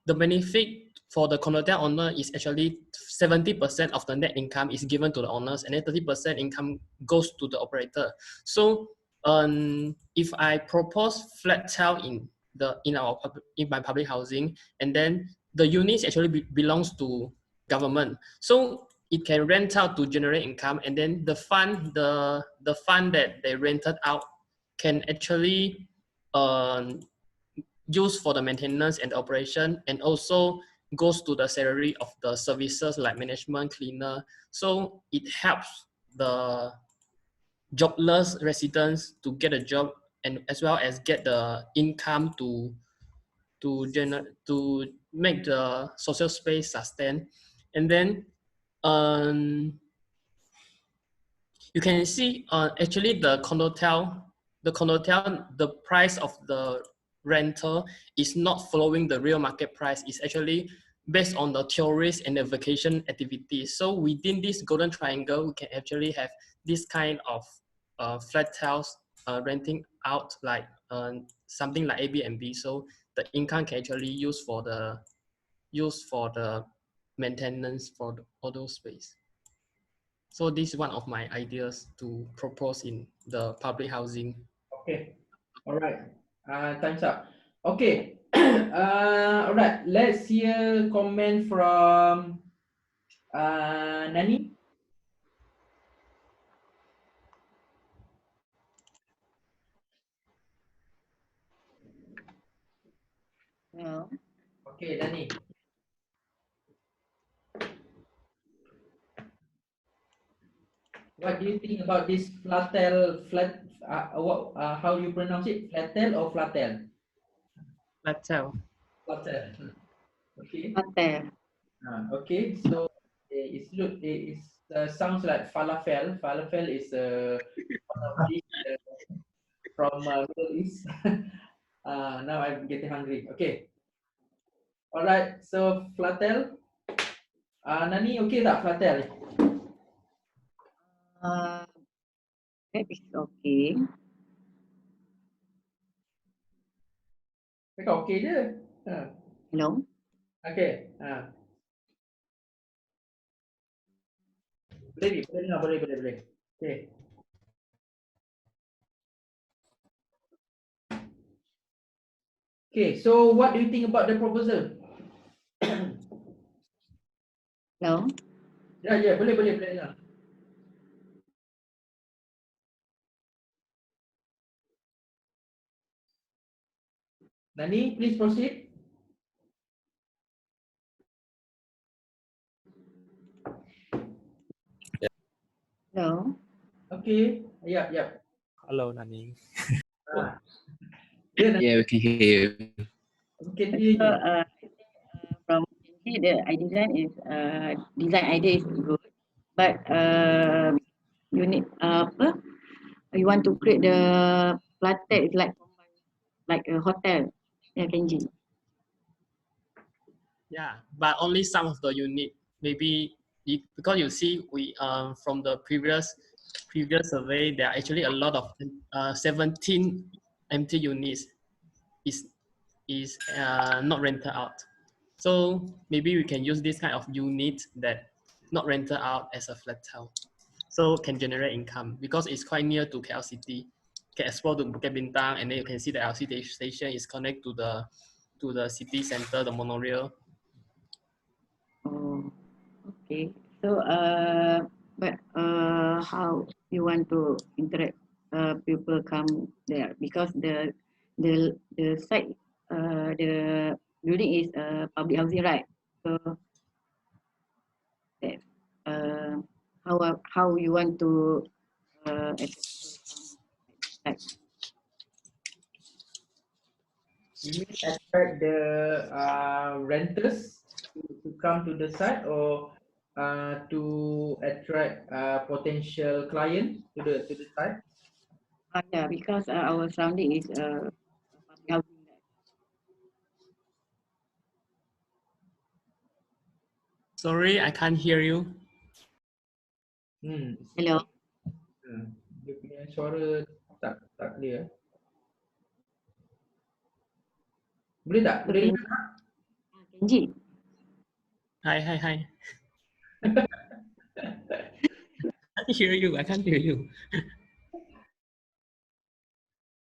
the benefit for the condotel owner is actually 70% of the net income is given to the owners, and then 30% income goes to the operator. So if I propose flat tail in my public housing, and then the units actually belongs to government, so it can rent out to generate income, and then the fund that they rented out can actually used for the maintenance and operation, and also goes to the salary of the services like management, cleaner. So it helps the jobless residents to get a job, and as well as get the income to make the social space sustain. And then you can see actually the condotel, the price of the rental is not following the real market price. It's actually based on the tourist and the vacation activities. So within this golden triangle, we can actually have this kind of flat tails renting out, like something like Airbnb. So the income can actually use for the maintenance for all those space. So this is one of my ideas to propose in the public housing. Okay, all right. Time's up. Okay. All right. Let's hear comment from Nani. No. Okay, Nani. What do you think about this flatel, how do you pronounce it? Flatel or flatel? Flatel. Flatel. Okay. Hotel. Okay, so it sounds like falafel. Falafel is one of these from Middle East. Now I'm getting hungry. Okay. All right. So flatel. Nani okay tak flatel? That is okay. Cakap okay je. Hello. Okay. Boleh. Okay. Okay, so what do you think about the proposal? Hello. Ya, boleh. Ya. Nani, please proceed. Hello. Okay. Ya. Hello, Nani. Yeah, we can hear you. we can hear So, you. from the design idea is good, but you need apa? You want to create the flatel is like a hotel. Yeah, Kenji. Yeah, but only some of the unit. Maybe because you see, we from the previous survey, there are actually a lot of 17 empty units is not rented out. So maybe we can use this kind of unit that not rented out as a flat tail, so can generate income because it's quite near to KL City. Can explore to Bukit Bintang, and then you can see the LCD station is connected to the city center, the monorail. Oh, okay. So but how you want to interact people come there because the site the building is public housing, right? So that how you want to like You mean attract the renters to come to the site, or to attract potential client to the site? yeah, because our surrounding is public housing. Sorry, I can't hear you. Hello. Dia punya suara tak clear. Boleh tak? Boleh dengar tak? Can Kenji. Hi, hi, hi. I can't hear you. I can't hear you.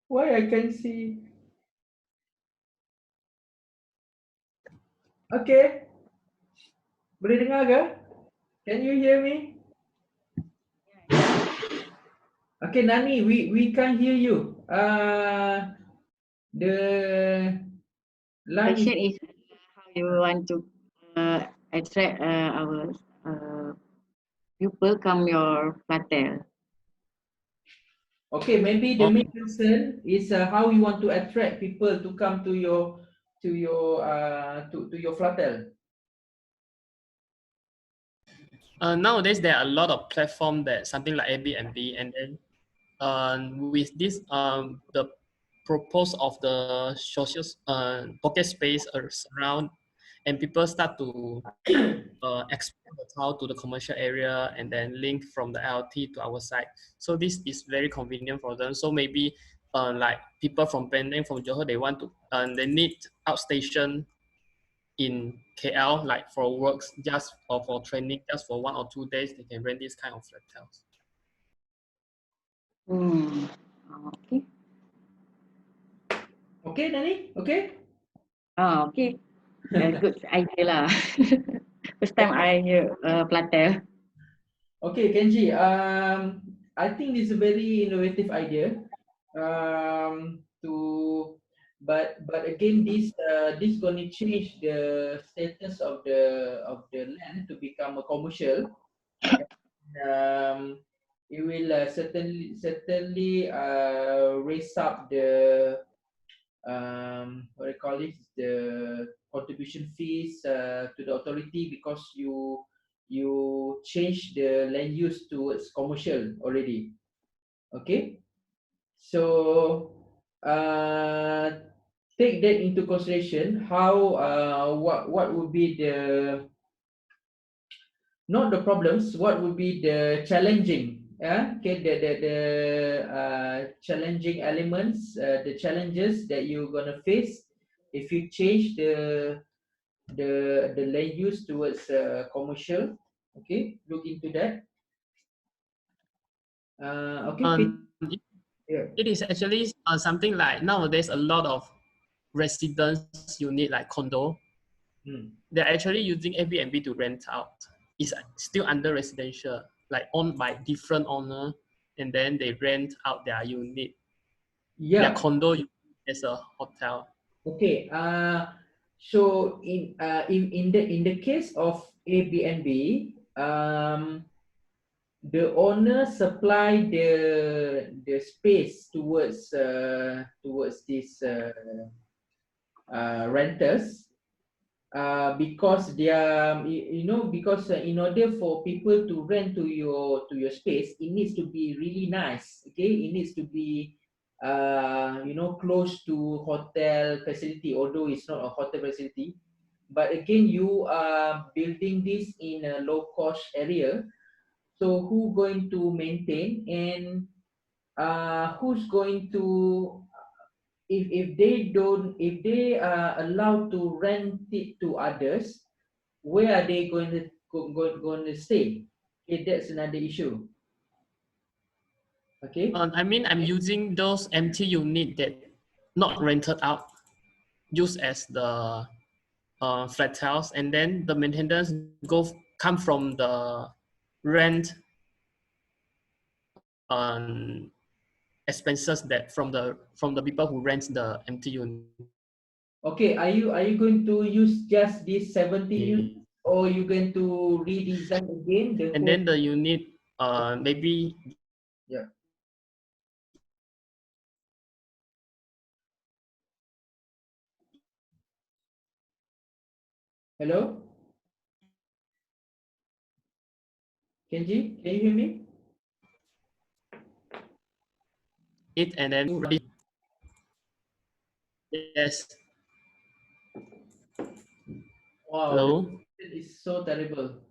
Why I can see? Okay, boleh dengar ke? Can you hear me? Okay, Nani, we can't hear you. The line Question is is how you want to attract our people come your platel. okay. Maybe the main concern is how you want to attract people to come to your to your flatel. Nowadays, there are a lot of platform that something like Airbnb, and then with this the purpose of the social pocket space around, and people start to expand the town to the commercial area and then link from the LT to our site. So this is very convenient for them. So maybe like people from Penang, from Johor, they want to they need outstation in KL, like for works, just or for training, just for 1 or 2 days, they can rent this kind of hotels. Okay. Okay, Nani. Okay. Oh, okay. Good idea lah. First time I hear platel. Okay, Kenji. I think this is a very innovative idea. But again, this going to change the status of the land to become a commercial. Um, it will certainly raise up the what I call it, the contribution fees to the authority, because you change the land use towards commercial already. Okay, so take that into consideration. How what would be the, not the problems, what would be the challenging, okay, the challenging elements, the challenges that you're gonna face if you change the land use towards commercial. Okay, look into that. Okay, It, yeah. it is actually something like nowadays a lot of residence unit like condo, they're actually using Airbnb to rent out. It's still under residential, like owned by different owner, and then they rent out their unit, their Yeah. condo as a hotel. Okay. So in the case of Airbnb, the owner supply the space towards these renters, because they are, because in order for people to rent to your space, it needs to be really nice. Okay, it needs to be close to hotel facility, although it's not a hotel facility. But again, you are building this in a low cost area, so who going to maintain, and who's going to, if they are allowed to rent it to others, where are they going to stay? Okay, that's another issue. Okay. I mean, I'm using those empty unit that not rented out, used as the flat house, and then the maintenance come from the rent expenses that from the people who rent the empty unit. Okay, are you going to use just these 17 units, or you going to redesign again the And whole? then the unit maybe. Yeah. Hello, Kenji, can you hear me? It and then yes. Wow, the Hello. connection is so terrible.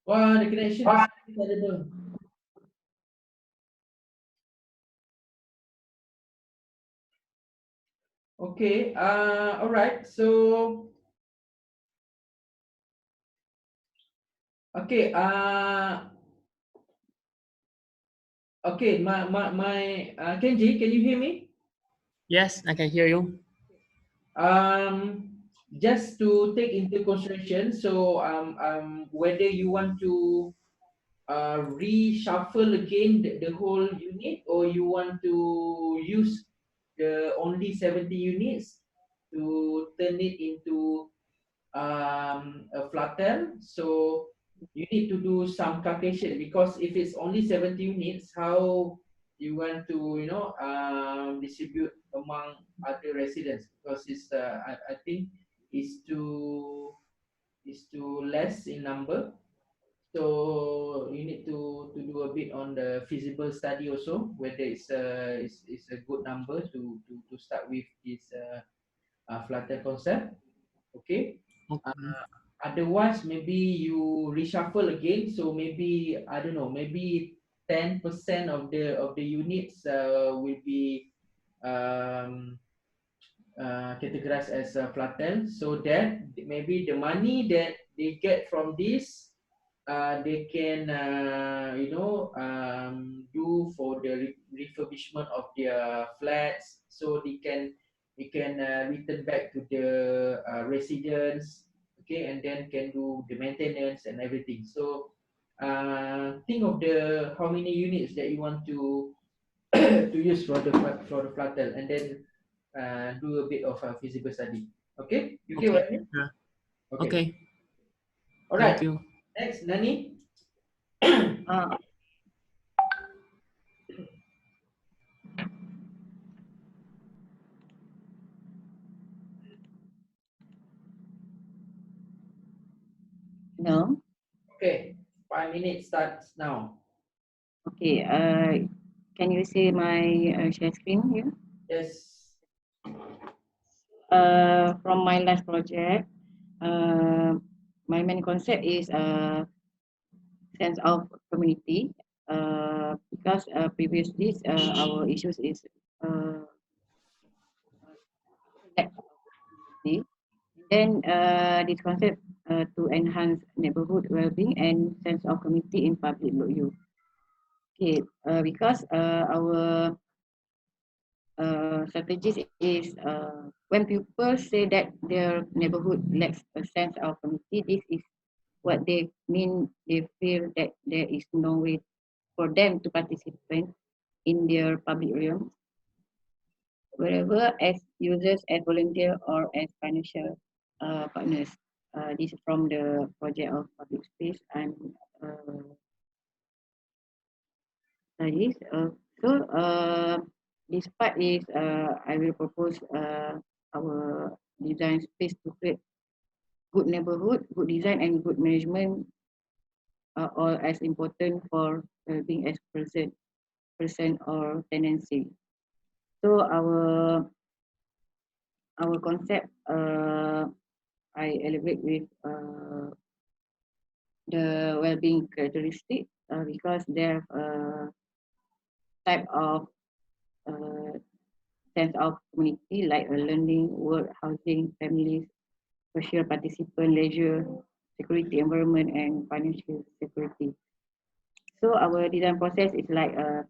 Wow, the connection is so terrible. Okay. All right. So okay. Okay. Kenji, can you hear me? Yes, I can hear you. Um, just to take into consideration, so whether you want to reshuffle again the whole unit, or you want to use the only 70 units to turn it into a flutter. So you need to do some calculation, because if it's only 70 units, how you want to distribute among other residents, because it's I think is too less in number. So you need to do a bit on the feasible study also, whether it's a good number to start with this flutter concept. Okay. Okay. Otherwise, maybe you reshuffle again. So maybe, I don't know, maybe 10% of the units will be um, categorized as a flatten, so that maybe the money that they get from this, they can do for the refurbishment of their flats, so they can return back to the residents. Okay, and then can do the maintenance and everything. So think of the how many units that you want to to use for the flatel, and then do a bit of a feasible study. Okay, you get what Okay. I mean? Yeah. Okay. Okay. All Thank right. you. Next, Nani. Uh, no. Okay, 5 minutes starts now. Okay. Can you see my share screen here? Yes. From my last project, uh, my main concept is sense of community. Because previously our issues is uh, lack of community. Then this concept to enhance neighborhood well-being and sense of community in public use. Okay, because our strategies is when people say that their neighborhood lacks a sense of community, this is what they mean. They feel that there is no way for them to participate in their public realm, wherever as users, as volunteer, or as financial partners. This is from the project of public space and uh, studies. This part is I will propose our design space to create good neighborhood, good design, and good management are all as important for being as person or tenancy. So our concept I elaborate with the well-being characteristic because there type of uh, sense of community like learning, work, housing, families, social participant, leisure, security, environment, and financial security. So our design process is like a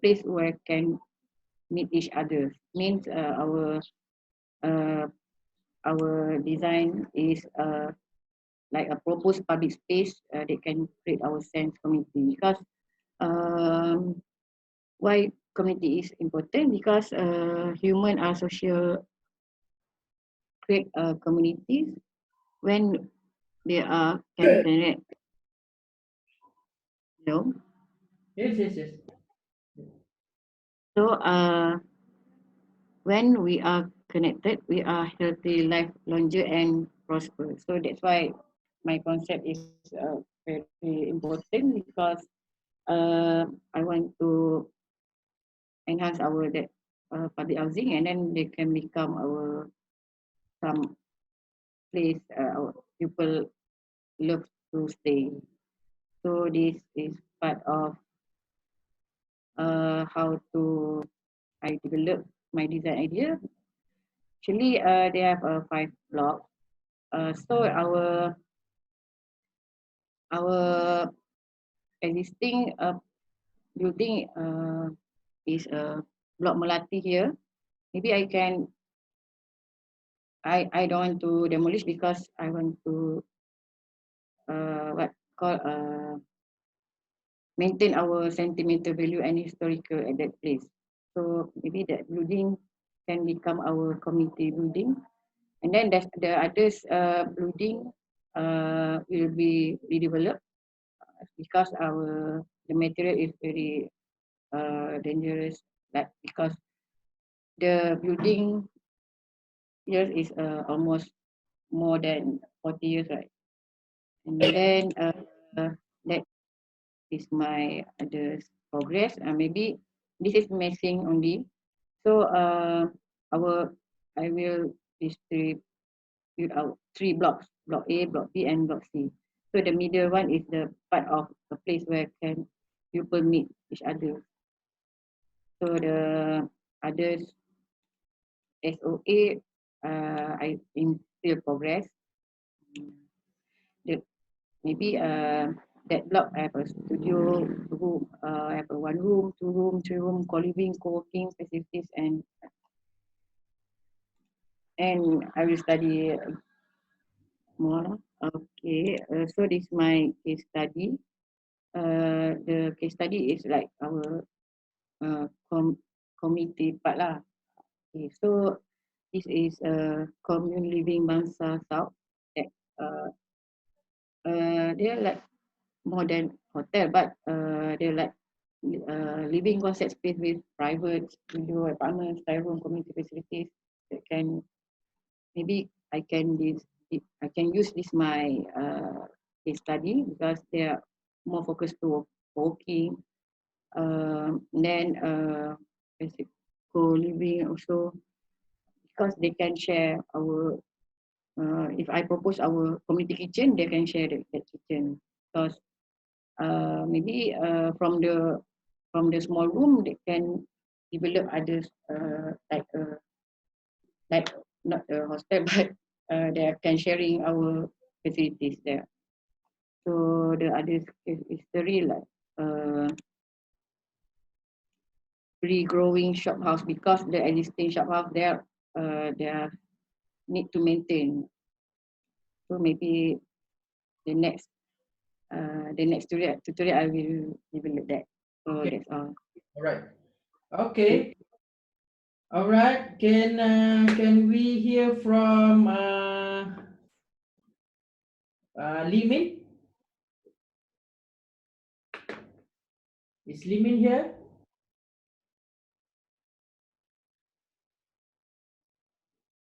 place where can meet each other. Means uh, our design is like a proposed public space that can create our sense community. Because um, why community is important? Because human are social create communities when they are can connect. You know? Yes, yes, yes. So when we are connected, we are healthy, life longer and prosper. So that's why my concept is very important because I want to enhance our that public housing, and then they can become our some place our people love to stay. So this is part of how to I develop my design idea. Actually, they have 5 blocks. So our existing building is block Melati here. Maybe I don't want to demolish because I want to what call maintain our sentimental value and historical at that place. So maybe that building can become our community building, and then there's the others building will be redeveloped because the material is very dangerous. Like because the building years is almost more than 40 years, right? And then that is my other progress. Maybe this is missing only. So I will distribute out 3 blocks: block A, block B, and block C. So the middle one is the part of the place where can people meet each other. So the others S.O.A I in still progress. The, maybe that block have a studio room, have a 1 room, 2 room, 3 room, co-living, co-working facilities, and I will study more. Okay, so this is my case study. The case study is like our committee part lah. Okay, so this is commune living Bangsa South. That they are like more than hotel, but they're like living concept space with private studio, apartments, room, community facilities that can maybe I can use this my case study because they are more focused to working. Then basic co-living also because they can share our if I propose our community kitchen, they can share that kitchen because maybe from the small room they can develop others like not a hostel but they can sharing our facilities there. So the others is the real like regrowing shop house because the existing shop house there they are need to maintain. So maybe the next tutorial I will develop that. So Okay. that's all. All right. Okay. All right. Can we hear from Limin? Is Limin here?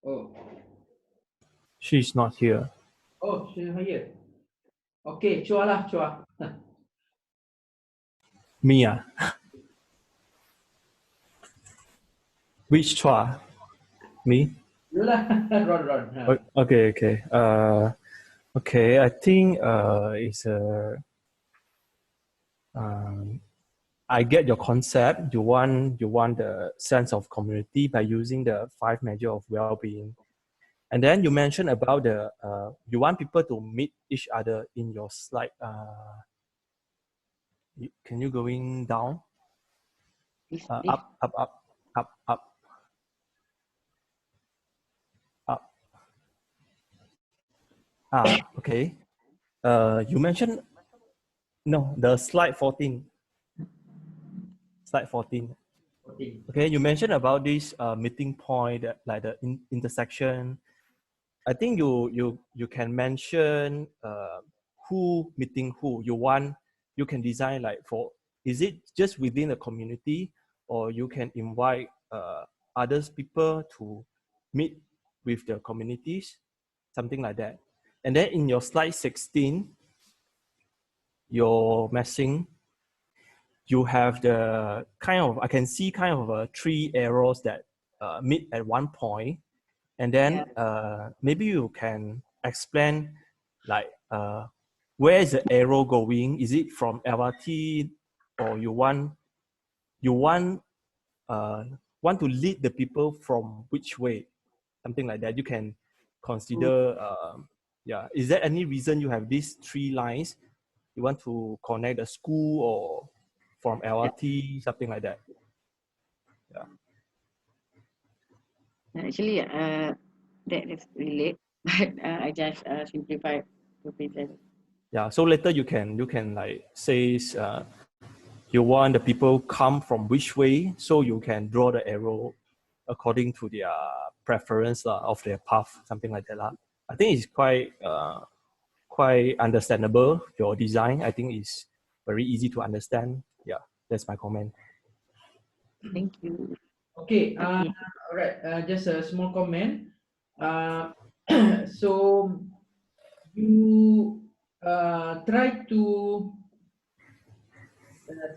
Oh. She's not here. Oh, she's here. Okay, Chua lah, Chua. Mia. Which Chua? Me? You lah, Ron. Okay. Okay. I think it's a. I get your concept. You want the sense of community by using the 5 measures of well-being, and then you mentioned about the you want people to meet each other in your slide. Can you going down? Up. Okay. You mentioned no, the slide 14. Slide 14. Okay, you mentioned about this meeting point, like the intersection. I think you can mention who meeting who. You can design like for, is it just within the community or you can invite others people to meet with the communities, something like that. And then in your slide 16, your messing, you have the kind of, I can see kind of 3 arrows that meet at one point. And then maybe you can explain like where is the arrow going? Is it from LRT or you want to lead the people from which way? something like that. You can consider, yeah. Is there any reason you have these 3 lines? You want to connect the school or from LRT, something like that? Yeah. Actually, that is relate, but I just simplify to present. Yeah. So later you can like say you want the people come from which way, so you can draw the arrow according to their preference of their path, something like that. I think it's quite understandable. Your design, I think, is very easy to understand. Yeah, that's my comment. Thank you. Okay, Okay. all right, just a small comment. So you try to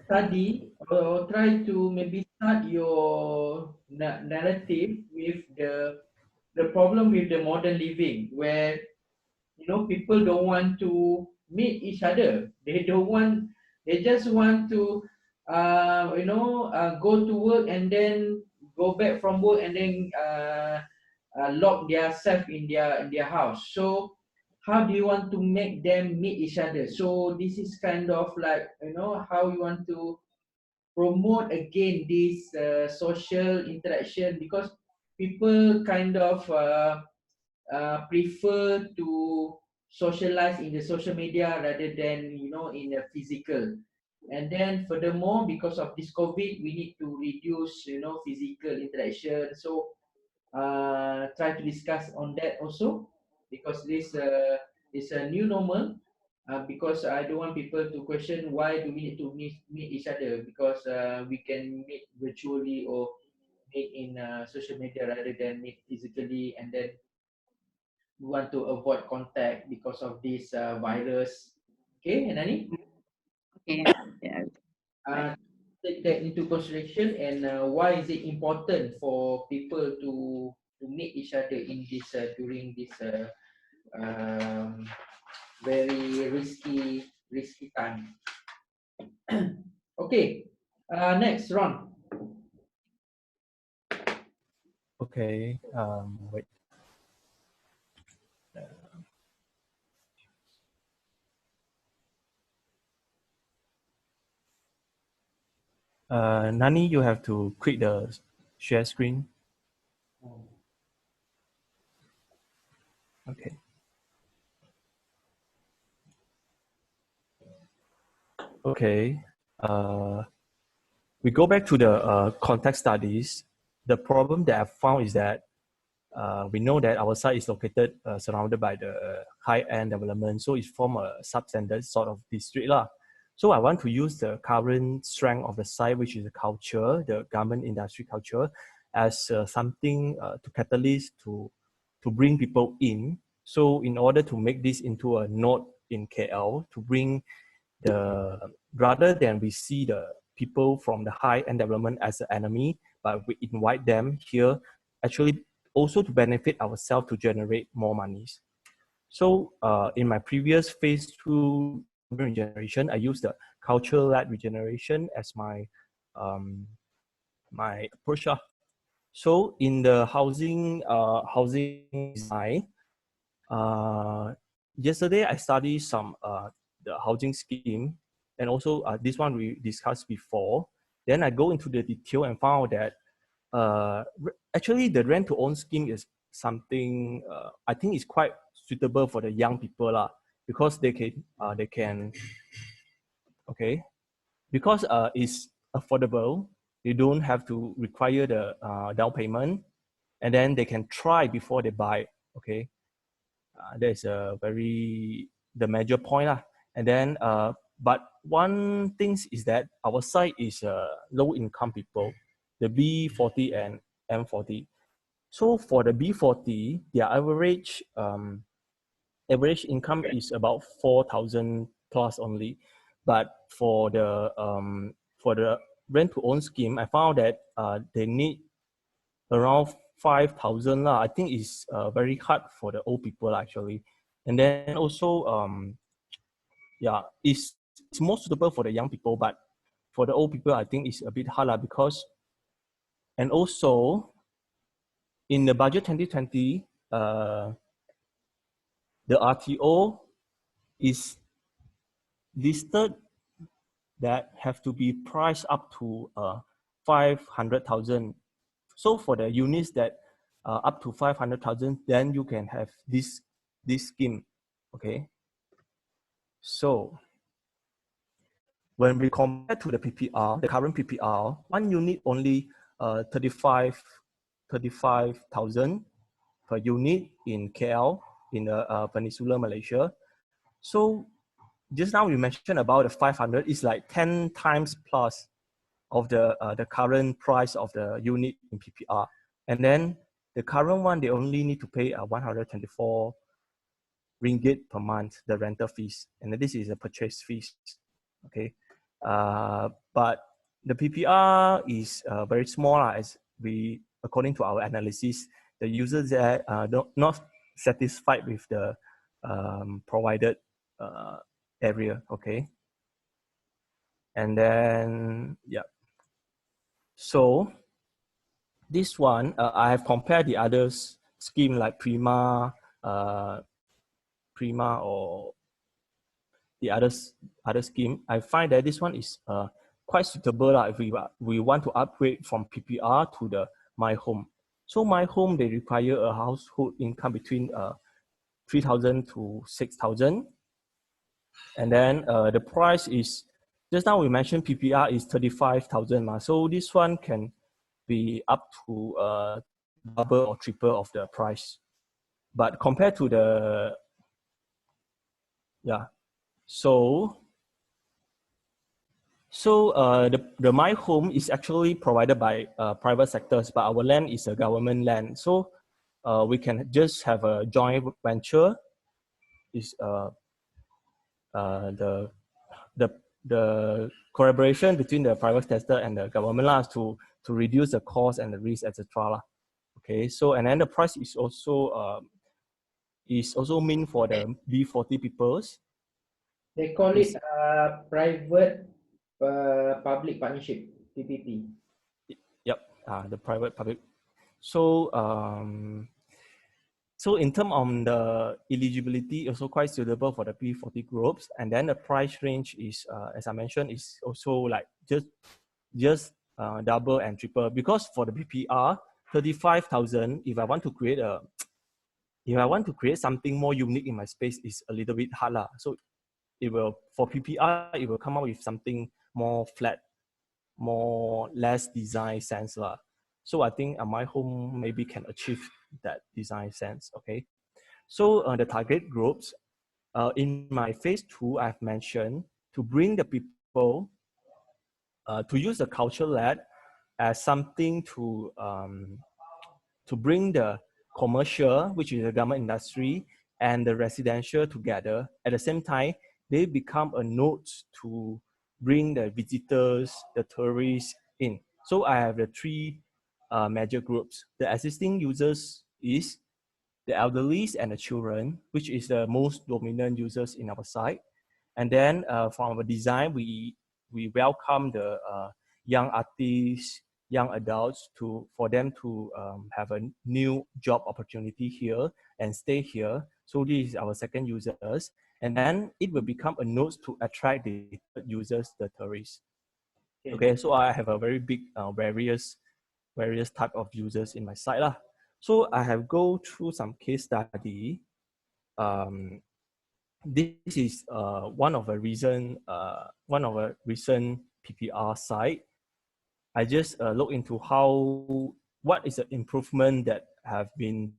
study or try to maybe start your narrative with the problem with the modern living, where people don't want to meet each other. They just want to go to work and then go back from work and then lock themselves in their house. So how do you want to make them meet each other? So this is kind of like, how you want to promote again this social interaction, because people kind of prefer to socialize in the social media rather than in the physical. And then furthermore, because of this COVID, we need to reduce physical interaction. So try to discuss on that also, because this is a new normal. Because I don't want people to question why do we need to meet each other, because we can meet virtually or meet in social media rather than meet physically. And then we want to avoid contact because of this virus. Okay, Nani? Okay. Yeah. Uh, take that into consideration, and why is it important for people to meet each other in this during this um, very risky time. Okay, next Ron. Okay. Wait. Nani, you have to click the share screen. Okay. Okay. We go back to the context studies. The problem that I found is that we know that our site is located surrounded by the high-end development, so it's from a substandard sort of district lah. So I want to use the current strength of the site, which is the culture, the garment industry culture, as something to catalyst to bring people in. So in order to make this into a node in KL, to bring the rather than we see the people from the high-end development as the enemy, but we invite them here actually also to benefit ourselves to generate more monies. So in my previous phase 2 regeneration, I used the culture-led regeneration as my my approach. So in the housing design, yesterday I studied some the housing scheme, and also this one we discussed before. Then I go into the detail and found that actually the rent to own scheme is something I think is quite suitable for the young people lah, because they can okay, because it's affordable. They don't have to require the down payment, and then they can try before they buy. Okay, that is a very the major point lah. And then but one thing is that our site is low income people, the B40 and M40. So for the B40, their average income is about 4,000 plus only. But for the rent to own scheme, I found that they need around 5,000 lah. I think it's very hard for the old people actually. And then also yeah, it's more suitable for the young people, but for the old people I think it's a bit hard lah, because and also in the budget 2020, the RTO is listed that have to be priced up to 500,000. So for the units that up to 500,000, then you can have this scheme, okay? So when we compare to the PPR, the current PPR, one unit only 35,000 per unit in KL, in the Peninsular Malaysia. So just now you mentioned about the 500 is like 10 times plus of the current price of the unit in PPR. And then the current one, they only need to pay 124 ringgit per month, the rental fees. And this is the purchase fees, okay? But the PPR is very small as we, according to our analysis, the users there are not satisfied with the provided area, okay? And then, yeah. So this one, I have compared the others scheme like Prima or the other scheme. I find that this one is quite suitable if we want to upgrade from PPR to the My Home. So My Home, they require a household income between 3,000 to 6,000. And then the price is, just now we mentioned PPR is 35,000. So this one can be up to double or triple of the price. But compared to the, yeah, so the My Home is actually provided by private sectors, but our land is a government land. So we can just have a joint venture. Is the collaboration between the private sector and the government to reduce the cost and the risk, etc. Okay, so and then the price is also meant for the B40 peoples. They call it private public partnership, PPP. Yep, the private public. So so in terms of the eligibility, also quite suitable for the B40 groups, and then the price range is, as I mentioned, is also like just double and triple, because for the PPR 35,000, if I want to create something more unique in my space, is a little bit hard lah. So it will, for PPR, it will come up with something more flat, less design sense lah. So I think My Home maybe can achieve that design sense. Okay, so the target groups in my phase 2, I've mentioned to bring the people to use the culture led as something to bring the commercial, which is the government industry, and the residential together. At the same time, they become a node to bring the visitors, the tourists in. So I have the 3 major groups. The existing users is the elderly and the children, which is the most dominant users in our site. And then from our design, we welcome the young artists, young adults for them to have a new job opportunity here and stay here. So this is our second users. And then it will become a node to attract the users, the tourists. Okay, so I have a very big various type of users in my site lah. So I have go through some case study. This is one of a recent PPR site. I just look into what is the improvement that have been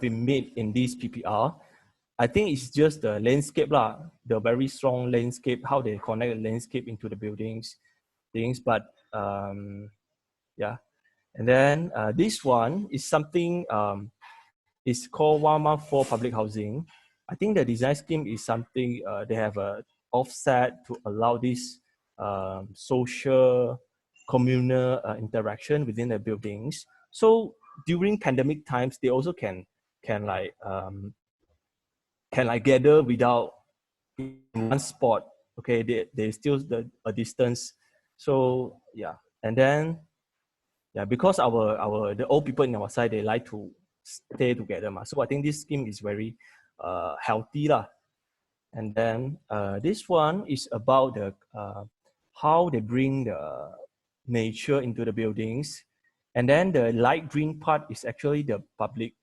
made in this PPR. I think it's just the landscape lah, the very strong landscape, how they connect the landscape into the buildings, things. But yeah, and then this one is something it's called 114 public housing. I think the design scheme is something they have a offset to allow this social communal interaction within the buildings. So during pandemic times, they also can gather without in one spot. Okay, they still a distance. So yeah, and then yeah, because the old people in our side, they like to stay together. So I think this scheme is very healthy lah. And then this one is about the how they bring the nature into the buildings. And then the light green part is actually the public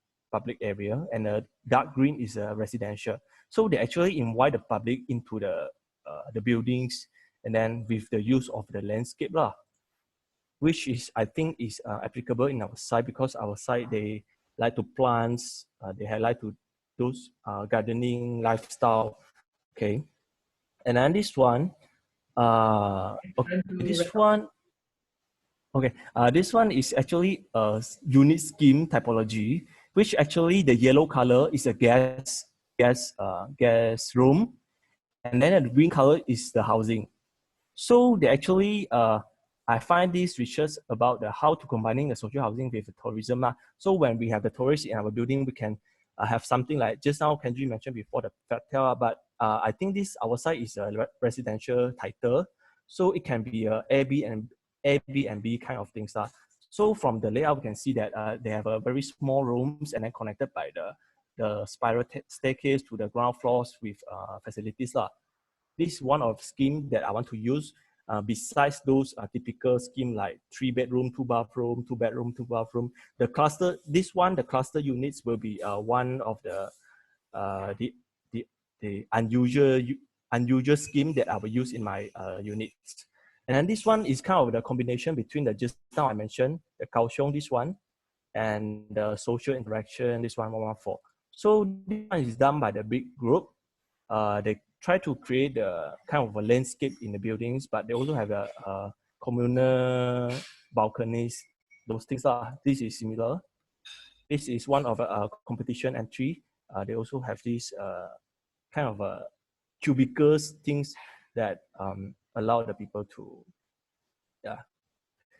area, and the dark green is residential. So they actually invite the public into the buildings, and then with the use of the landscape lah, which is I think is applicable in our side, because our side they like to plants, they like to those gardening lifestyle. Okay, and then this one, okay, this one is actually a unit scheme typology, which actually the yellow color is a gas room, and then the green color is the housing. So they actually, I find this research about the how to combining the social housing with the tourism. So when we have the tourists in our building, we can have something like just now Kenji mentioned before the hotel, but I think this our side is a residential title, so it can be a Airbnb kind of things. So from the layout, we can see that they have a very small rooms and then connected by the spiral staircase to the ground floors with facilities. This is one of scheme that I want to use. Besides those typical scheme like 3-bedroom, 2-bathroom, 2-bedroom, 2-bathroom, the cluster, the cluster units will be one of the unusual scheme that I will use in my units. And then this one is kind of the combination between the just now I mentioned, the Kaohsiung, this one, and the social interaction, this one, 114. So this one is done by the big group. They try to create a kind of a landscape in the buildings, but they also have a communal balconies, those things. This is similar. This is one of a competition entry. They also have this kind of cubicles things that allow the people to, yeah.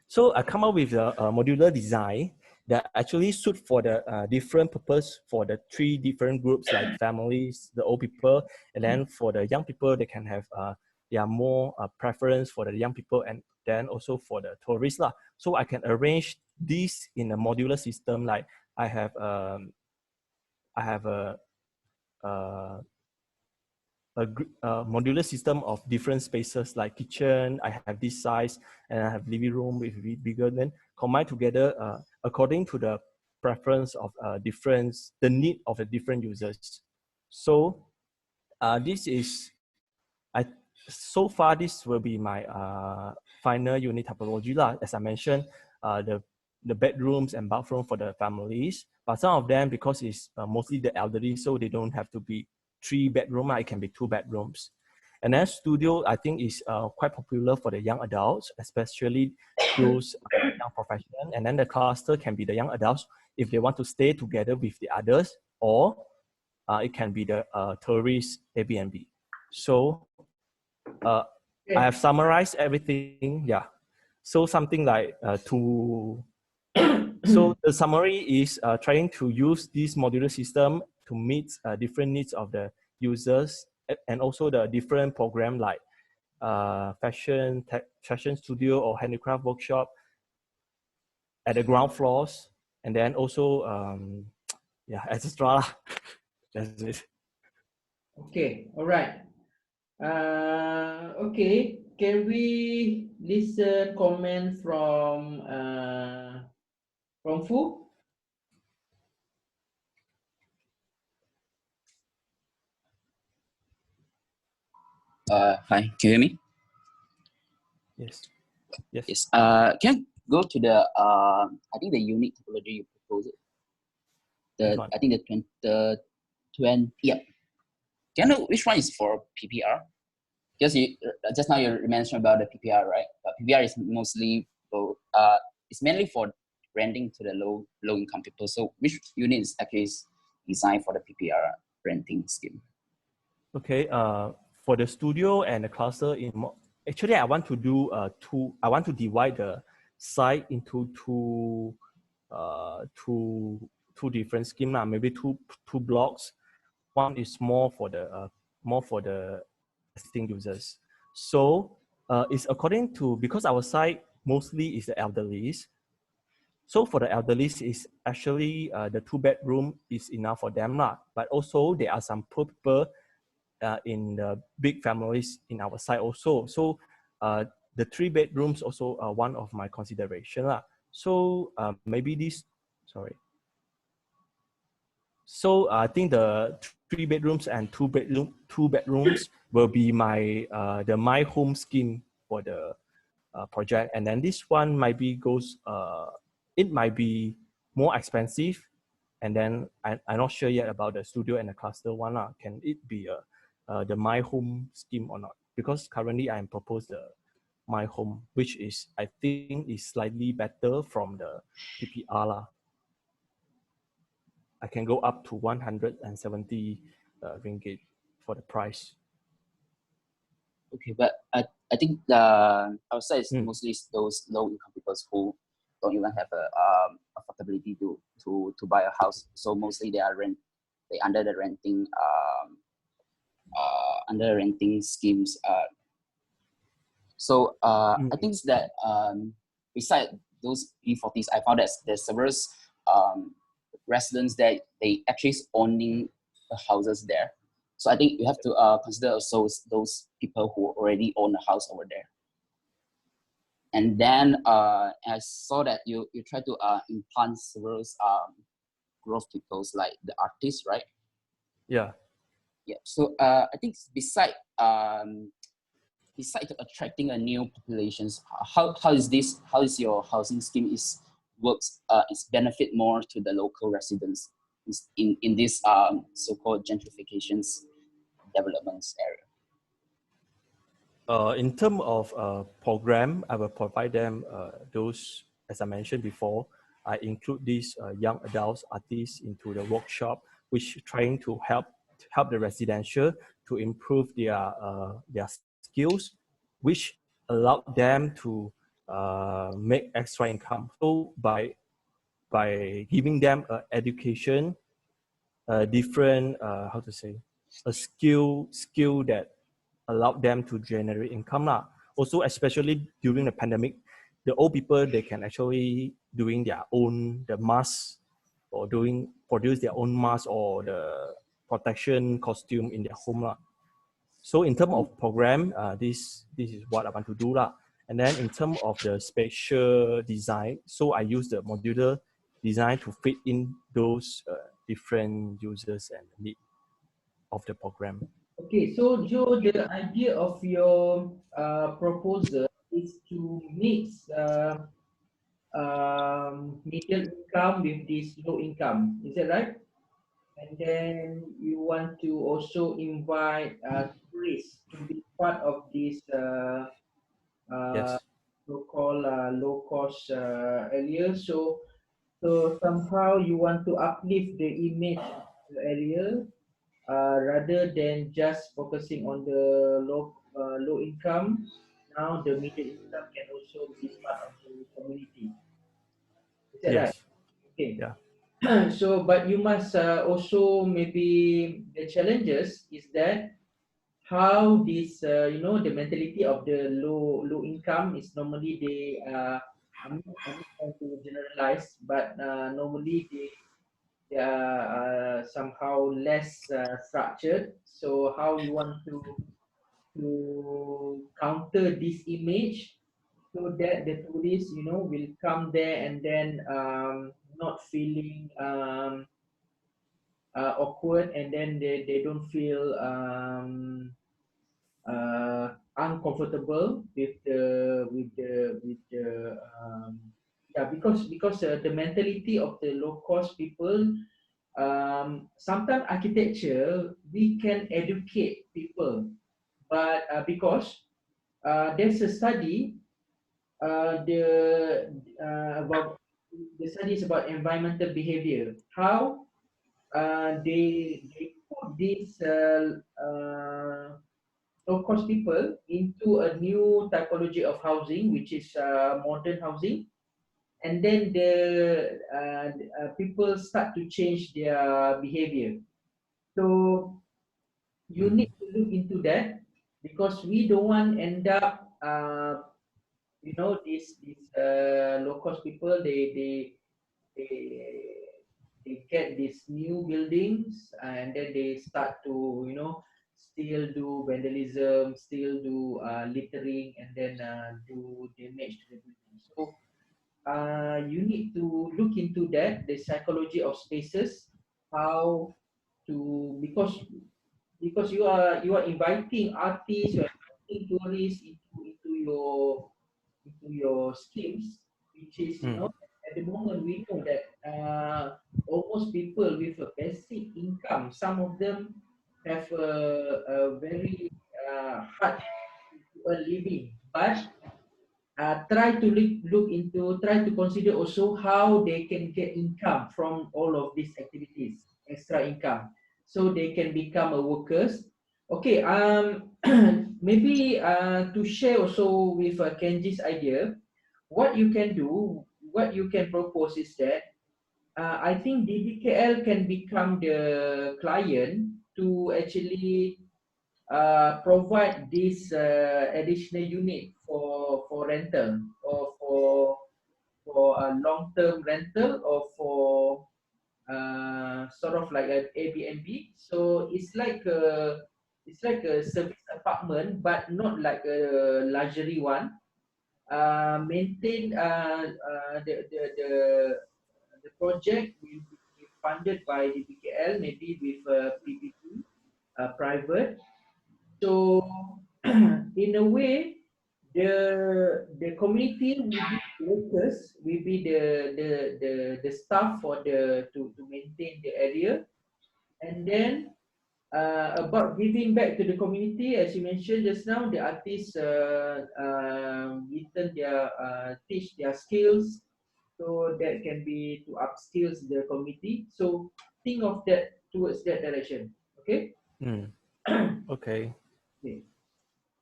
So I come up with a modular design that actually suit for the different purpose for the 3 different groups, like families, the old people, and then for the young people, they can have their more preference for the young people, and then also for the tourists. So I can arrange this in a modular system. Like I have a modular system of different spaces like kitchen. I have this size, and I have living room with bigger, then combine together according to the preference of the need of the different users. So this is, so far this will be my final unit typology lah. As I mentioned, the bedrooms and bathroom for the families, but some of them, because it's mostly the elderly, so they don't have to be 3-bedroom, it can be 2 bedrooms. And then studio, I think, is quite popular for the young adults, especially those young professionals. And then the cluster can be the young adults if they want to stay together with the others, or it can be the tourist Airbnb. So I have summarized everything. Yeah. So something like so the summary is trying to use this modular system to meet different needs of the users, and also the different program like fashion studio or handicraft workshop at the ground floors, and then also yeah, etc. That's it. Okay, all right. Okay, can we listen comment from Fu? Hi, can you hear me? Yes. Yes. Yes. Can I go to the I think the unique topology you proposed? I think the 20. Yeah. Can I know which one is for PPR? Because you just now you mentioned about the PPR, right? But PPR is mostly it's mainly for renting to the low income people. So which unit is actually designed for the PPR renting scheme? Okay. For the studio and the cluster, actually I want to do I want to divide the site into two different schemes. Maybe two blocks. One is more for the existing users. So it's according to, because our site mostly is the elderlies. So for the elderly, is actually the 2-bedroom is enough for them lah. But also there are some poor people in the big families in our side also. So the 3 bedrooms also are one of my consideration lah. So maybe this, sorry. So I think the 3 bedrooms and 2 bedrooms will be my the my home scheme for the project. And then this one might be goes it might be more expensive. And then I'm not sure yet about the studio and the cluster one. Can it be the my home scheme or not? Because currently I am proposed the my home, which is I think is slightly better from the PPR lah. I can go up to 170 ringgit for the price. Okay, but I think our side is mostly those low income people who don't even have a affordability to buy a house. So mostly they under the renting schemes. So I think that beside those E40s, I found that there's several residents that they actually owning the houses there. So I think you have to consider also those people who already own a house over there. And then I saw that you try to implant several growth peoples like the artists, right? Yeah. Yeah. So I think besides attracting a new populations, how is your housing scheme works benefit more to the local residents in this so-called gentrifications developments area? In terms of program, I will provide them those, as I mentioned before, I include these young adults artists into the workshop, which trying to help the residential to improve their skills, which allow them to make extra income. So by giving them education, different how to say, a skill that allowed them to generate income lah. Also, especially during the pandemic, the old people, they can actually doing their own the mask or produce their own mask or the protection costume in their home lah. So in terms of program, this is what I want to do lah. And then in terms of the spatial design, so I use the modular design to fit in those different users and need of the program. Okay, so Joe, the idea of your proposal is to mix middle income with this low income. Is that right? And then you want to also invite tourists to be part of this Yes. so-called low-cost area. So somehow you want to uplift the image of the area rather than just focusing on the low income. Now the middle income can also be part of the community. Is that right? Yes. Okay. Yeah. So, but you must also maybe the challenges is that how this the mentality of the low income is normally they I'm not trying to generalize, but normally they are somehow less structured. So how you want to counter this image so that the tourists will come there and then not feeling awkward, and then they don't feel uncomfortable with the yeah, because the mentality of the low cost people, sometimes architecture we can educate people, but because there's a study about the studies about environmental behavior, how they put these low-cost people into a new typology of housing, which is modern housing, and then the people start to change their behavior. So you need to look into that, because we don't want end up these low-cost people, they they get these new buildings, and then they start to, you know, still do vandalism, still do littering, and then do damage to the building. So you need to look into that, the psychology of spaces, how to, because you are inviting artists, you are inviting tourists into your schemes, which is, you know, at the moment we know that almost people with a basic income, some of them have a very hard to earn living, but try to look into, try to consider also how they can get income from all of these activities, extra income, so they can become a workers. Okay, maybe to share also with Kenji's idea, what you can do, what you can propose is that I think DBKL can become the client to actually provide this additional unit for rental, or for a long-term rental, or for sort of like an Airbnb. So it's like a service apartment, but not like a luxury one. Maintain the project will be funded by the BKL, maybe with PPP, private. So in a way, the community will be workers, will be the staff for to maintain the area, and then about giving back to the community, as you mentioned just now, the artists return their teach their skills, so that can be to upskills the community. So think of that towards that direction. Okay. Okay. Okay.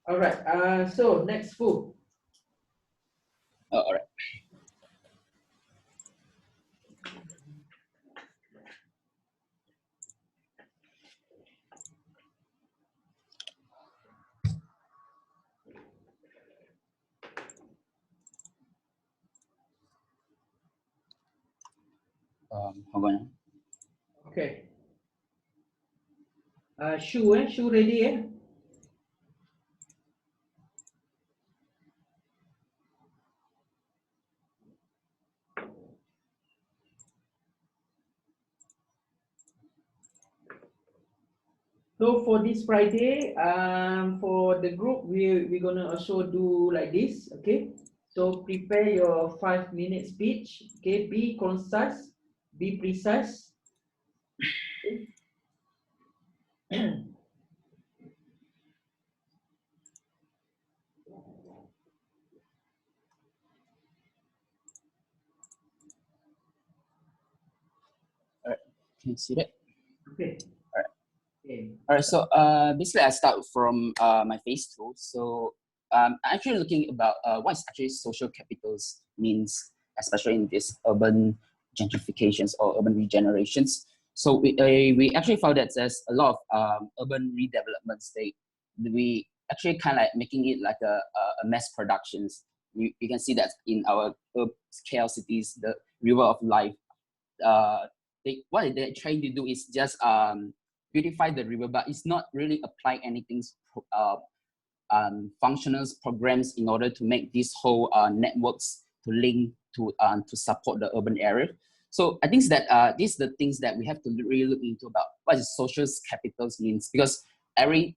All right. So next food. All right. Hold on. Okay. Shoe ready, eh? So for this Friday, for the group, we're gonna also do like this, okay? So prepare your 5-minute speech, okay? Be concise, be precise. All right. Can you see that? Okay. All right. Okay. All right. So basically, I start from my phase 2. So actually looking about what is actually social capitals means, especially in this urban gentrifications or urban regenerations. So we actually found that there's a lot of urban redevelopments. We actually kind of like making it like a mass productions. You can see that in our scale cities, the river of life. What they're trying to do is just beautify the river, but it's not really apply anything functional programs in order to make these whole networks to link to support the urban area. So I think that these are the things that we have to really look into about what is social capitals means, because every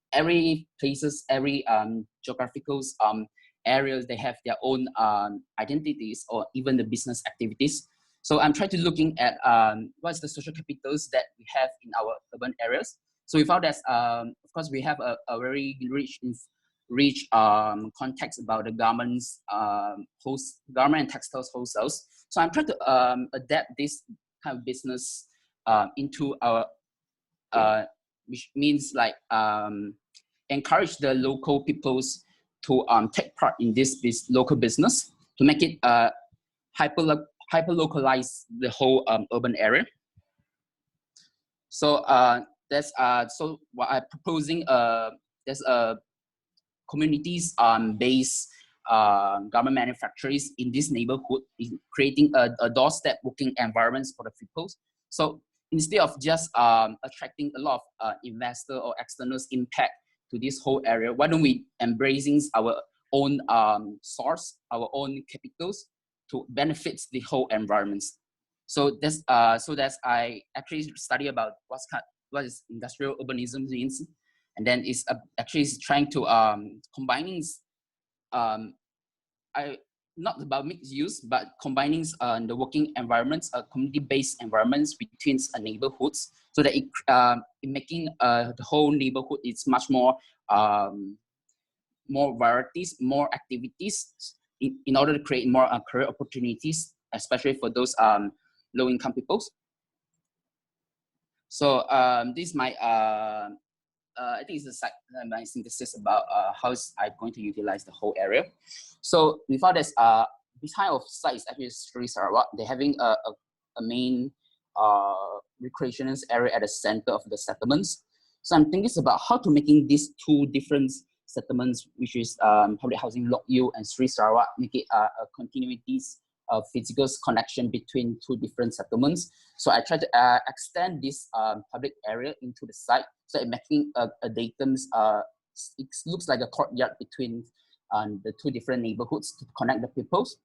places, every geographical areas, they have their own identities or even the business activities. So I'm trying to looking at what's the social capitals that we have in our urban areas. So we found that of course we have a very rich context about the garments, garment and textiles wholesales. So I'm trying to adapt this kind of business into our, which means like encourage the local peoples to take part in this local business to make it hyper localize the whole urban area. So that's so what I'm proposing. There's a communities based garment manufacturers in this neighborhood, in creating a doorstep working environments for the people. So instead of just attracting a lot of investor or externals impact to this whole area, why don't we embracing our own source, our own capitals to benefit the whole environments. So that's I actually study about what is industrial urbanism means, and then it's actually trying to combining not about mixed use, but combining the working environments, community-based environments between neighborhoods, so that it making the whole neighborhood is much more more varieties, more activities, in order to create more career opportunities, especially for those low-income peoples. So this is my I think it's my synthesis about how I'm going to utilize the whole area. So we found that behind of site is actually Sri Sarawak. They're having a main recreational area at the center of the settlements. So I'm thinking about how to making these two different settlements, which is public housing Lok Yu and Sri Sarawak, make it a continuity physical connection between two different settlements. So I try to extend this public area into the site, so it making a datum. It looks like a courtyard between the two different neighborhoods to connect the peoples.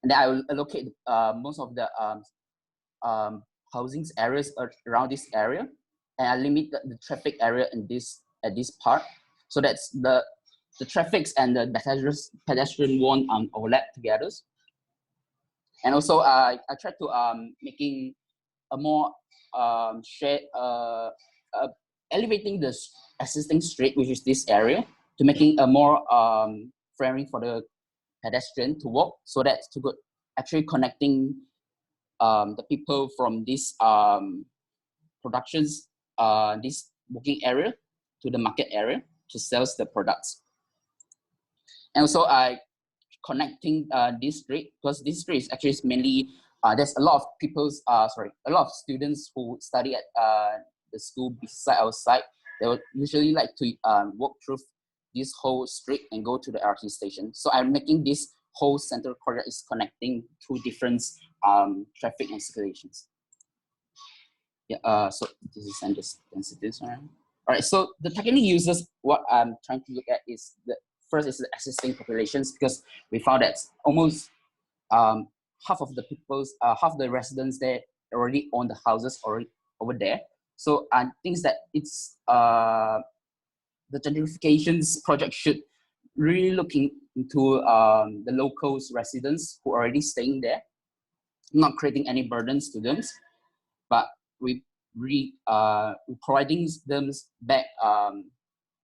And then I will allocate most of the housing areas around this area, and I limit the traffic area in at this part, so that the traffics and the pedestrian won't overlap together. And also, I try to making a more elevating the existing street, which is this area, to making a more friendly for the pedestrian to walk, so that to go actually connecting the people from this productions, this working area to the market area to sell the products. And also, I connecting this street, because this street is actually mainly there's a lot of a lot of students who study at the school beside our site. They would usually like to walk through this whole street and go to the LRT station. So I'm making this whole central corridor is connecting two different traffic and circulations. Yeah. So this is and this densities. All right. So the technique uses, what I'm trying to look at is first is the existing populations, because we found that almost half of the people's, half the residents there already own the houses already over there. So I think that it's the gentrifications project should really looking into the locals residents who are already staying there, not creating any burdens to them, but we providing them back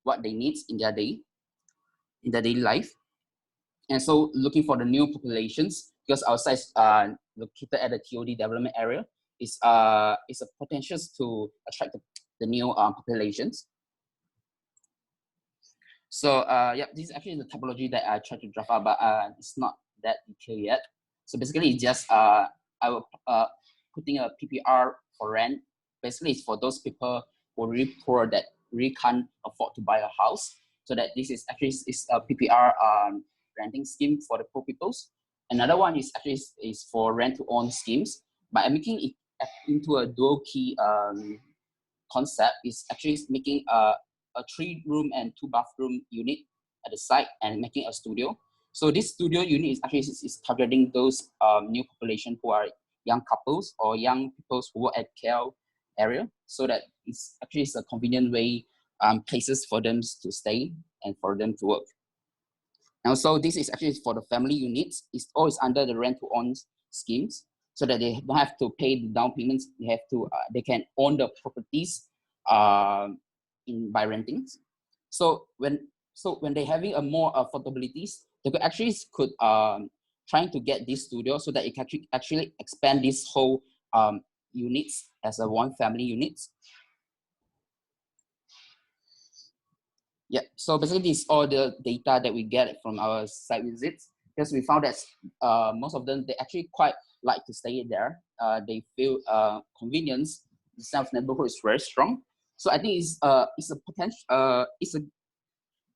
what they need in their daily life. And so looking for the new populations, because our site located at the TOD development area is a potential to attract the new populations. So yeah, this is actually the typology that I tried to draft out, but it's not that detailed yet. So basically, it's just I will putting a PPR for rent. Basically, it's for those people who are really poor that really can't afford to buy a house. So that this is actually a PPR renting scheme for the poor peoples. Another one is actually is for rent to own schemes. But I'm making it into a dual key concept. Is actually making a 3-room and 2-bathroom unit at the site and making a studio. So this studio unit is actually is targeting those new population who are young couples or young people who work at KL area, so that it's actually a convenient way places for them to stay and for them to work. And also this is actually for the family units. It's always under the rent to own schemes, so that they don't have to pay the down payments. They have to they can own the properties by renting. So when they're having a more affordabilities, they could actually trying to get this studio so that it can actually expand this whole units as a one family units. Yeah, so basically this is all the data that we get from our site visits, because we found that most of them, they actually quite like to stay there. They feel convenience. The self-neighborhood is very strong. So I think it's a potential,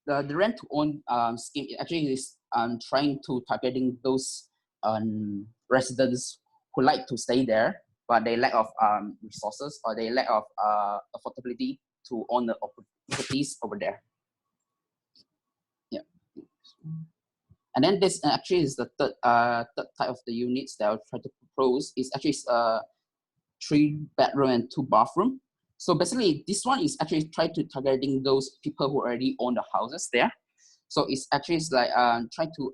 the rent to own scheme actually is trying to targeting those residents who like to stay there, but they lack of resources or they lack of affordability to own the properties over there. Yeah. And then this actually is the third type of the units that I'll try to propose is actually 3-bedroom and 2-bathroom. So basically, this one is actually trying to targeting those people who already own the houses there. So it's actually like trying to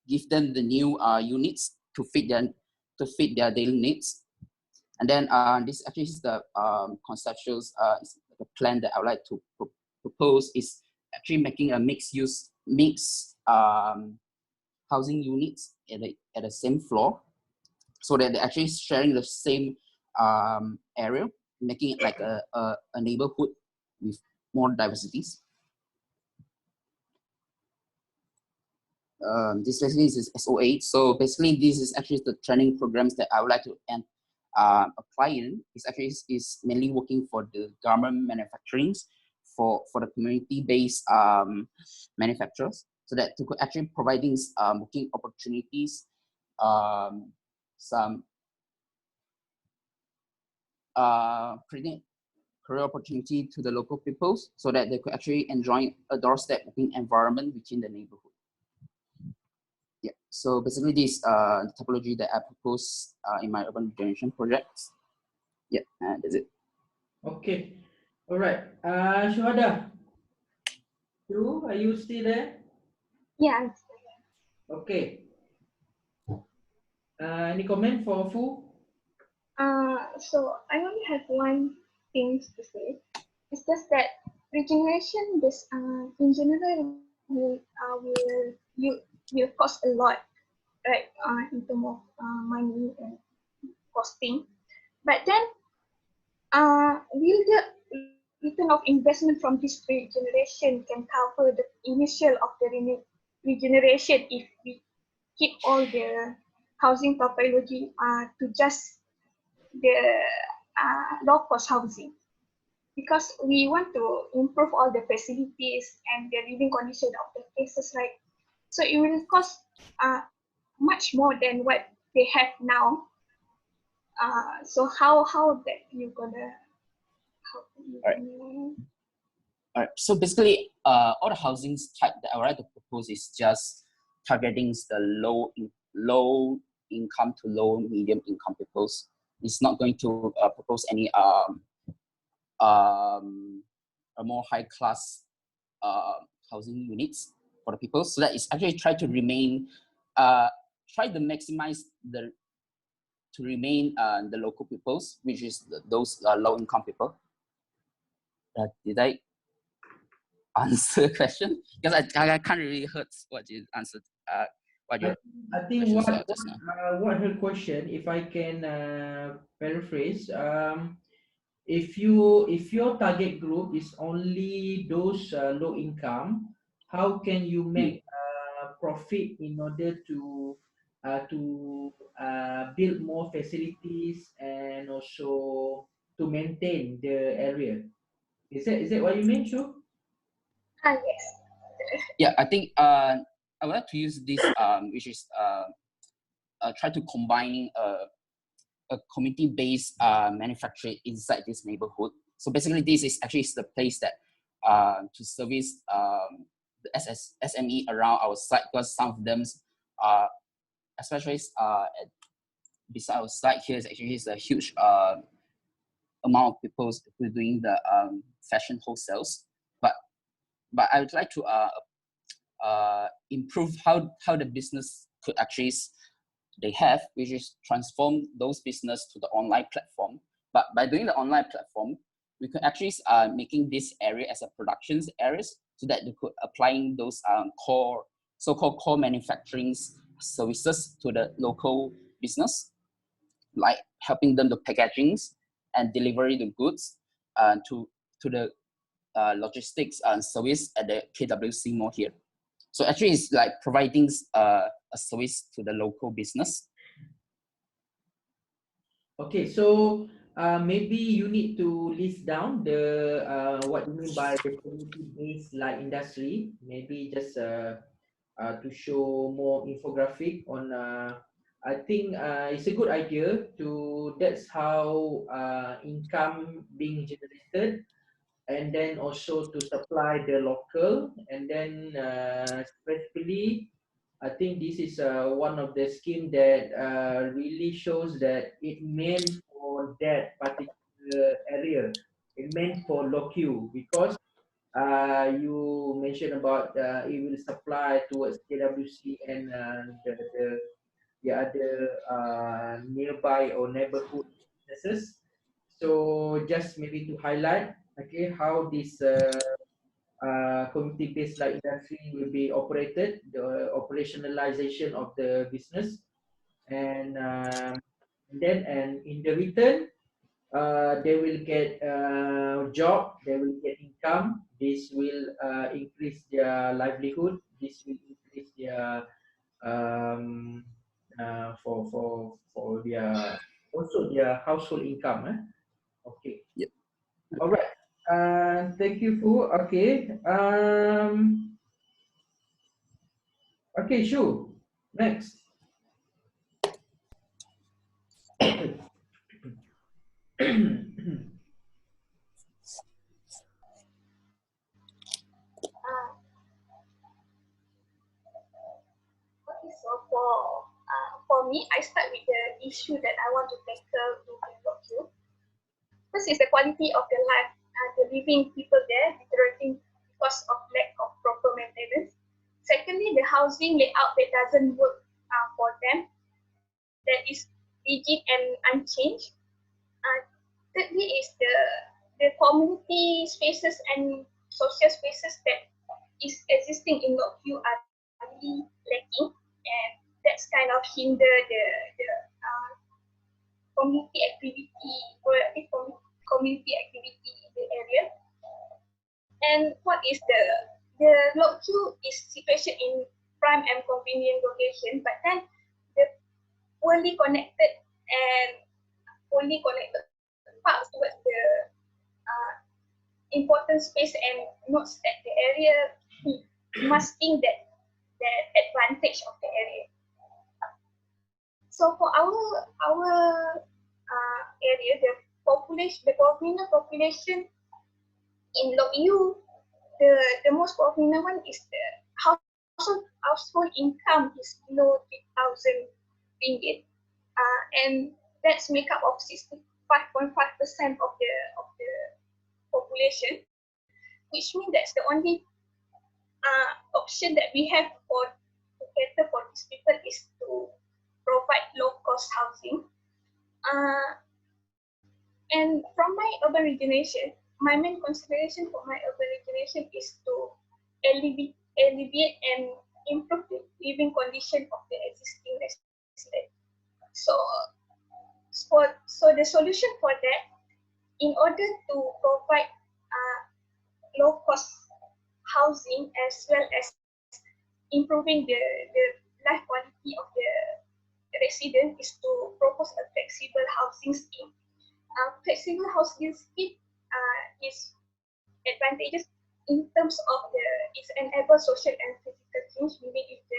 give them the new units to fit their daily needs. And then this actually is the conceptual the plan that I would like to propose is actually making a mixed housing units at the same floor, so that they're actually sharing the same area, making it like a neighborhood with more diversities. This basically is S.O.L.E. So basically, this is actually the training programs that I would like to apply in. It's actually is mainly working for the government manufacturing, for the community-based manufacturers, so that to actually providing working opportunities, some creating career opportunity to the local peoples, so that they could actually enjoy a doorstep working environment within the neighborhood. Yeah, so basically this the topology that I propose in my urban regeneration projects. Yeah, that's it. Okay, all right. Shuhada, are you still there? Yeah. Okay. Any comment for Fu? So I only have one thing to say. It's just that regeneration, this in general, will cost a lot, right? In terms of money and costing. But then, will the return of investment from this regeneration can cover the initial of the regeneration if we keep all the housing topology to just the low cost housing, because we want to improve all the facilities and the living condition of the places, right? So it will cost much more than what they have now. So how that you gonna All right. So basically, all the housing type that I would like to propose is just targeting the low income to low medium income people. It's not going to propose any a more high class housing units for the people. So that is actually try to remain try to maximize to remain the local peoples, which is those low income people. Did I answer the question? Because I can't really heard what you answered. What your I think what her question, if I can paraphrase, if your target group is only those low income, how can you make profit in order to build more facilities and also to maintain the area? Is that what you mean, Shu? yes. Yeah, I think I would like to use this which is try to combine a community-based manufacturing inside this neighborhood. So basically, this is actually the place that to service the SME around our site, because some of them, especially beside our site here, is actually a huge amount of people who are doing the fashion wholesales. But I would like to improve how the business could actually they have, which is transform those business to the online platform. But by doing the online platform, we could actually making this area as a productions areas, so that they could applying those so-called core manufacturing services to the local business, like helping them the packagings and delivery the goods to the logistics and service at the KWC mall here. So actually, it's like providing a service to the local business. Okay, so maybe you need to list down the what you mean by the community-based light industry. Maybe just to show more infographic on. I think it's a good idea to. That's how income being generated, and then also to supply the local, and then specifically I think this is one of the scheme that really shows that it meant for that particular area. It meant for LOQ because you mentioned about it will supply towards KWC and the other nearby or neighborhood businesses. So just maybe to highlight, okay, how this community-based light industry will be operated, the operationalization of the business, and then and in the return, they will get job, they will get income. This will increase their livelihood. This will increase their for their also their household income. Okay. Yep. All right. Thank you, Fu. Okay. Okay, Shu. Next. Okay, so for me, I start with the issue that I want to tackle in the LOQ. First is the quality of the life, the living people there deteriorating because of lack of proper maintenance. Secondly, the housing layout that doesn't work for them, that is rigid and unchanged. Thirdly is the community spaces and social spaces that is existing in LOQ are really lacking, and that's kind of hinder the community activity, proactive community activity in the area. And what is the LOQ is situation in prime and convenient location, but then the poorly connected and only connected parts towards the important space and notes that the area masking that advantage of the area. So for our area, the provincial population in LOQ, the most prominent one is the household income is below 3,000 ringgit, and that's make up of 65.5% of the population, which means that's the only option that we have to cater for these people is to provide low-cost housing. And from my urban regeneration, my main consideration for my urban regeneration is to alleviate and improve the living condition of the existing residents. So the solution for that, in order to provide low-cost housing as well as improving the life quality of the resident, is to propose a flexible housing scheme. Flexible housing scheme is advantageous in terms of it enables social and physical change, meaning if the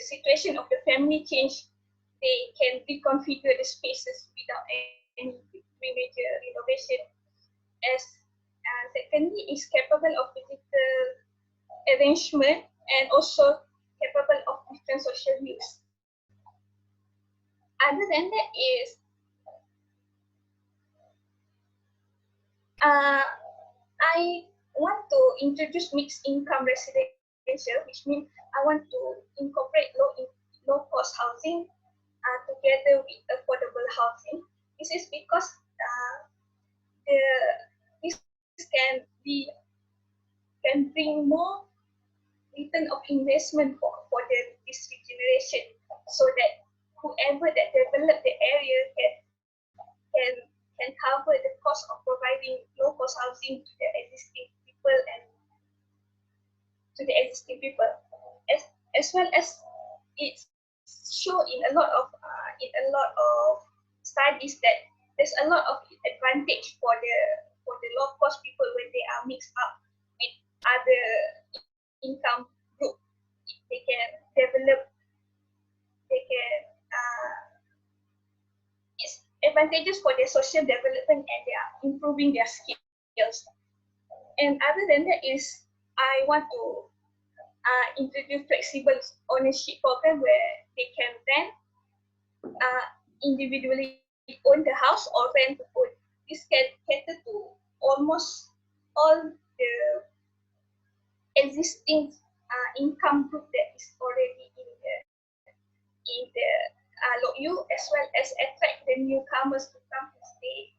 situation of the family change, they can reconfigure the spaces without any major renovation. As secondly, is capable of physical arrangement and also capable of different social use. Other than that is I want to introduce mixed income residential, which means I want to incorporate low cost housing together with affordable housing. This is because this can bring more return of investment for this regeneration, so that whoever that develop the area can cover the cost of providing low cost housing to the existing people as well as it's shown in a lot of studies that there's a lot of advantage for the low cost people when they are mixed up with other income group. they can develop, they can, it's advantages for their social development and they are improving their skills. And other than that is, I want to introduce flexible ownership program where they can rent, individually own the house or rent to own. This can cater to almost all the existing income group that is already in the LOU, as well as attract the newcomers to come and stay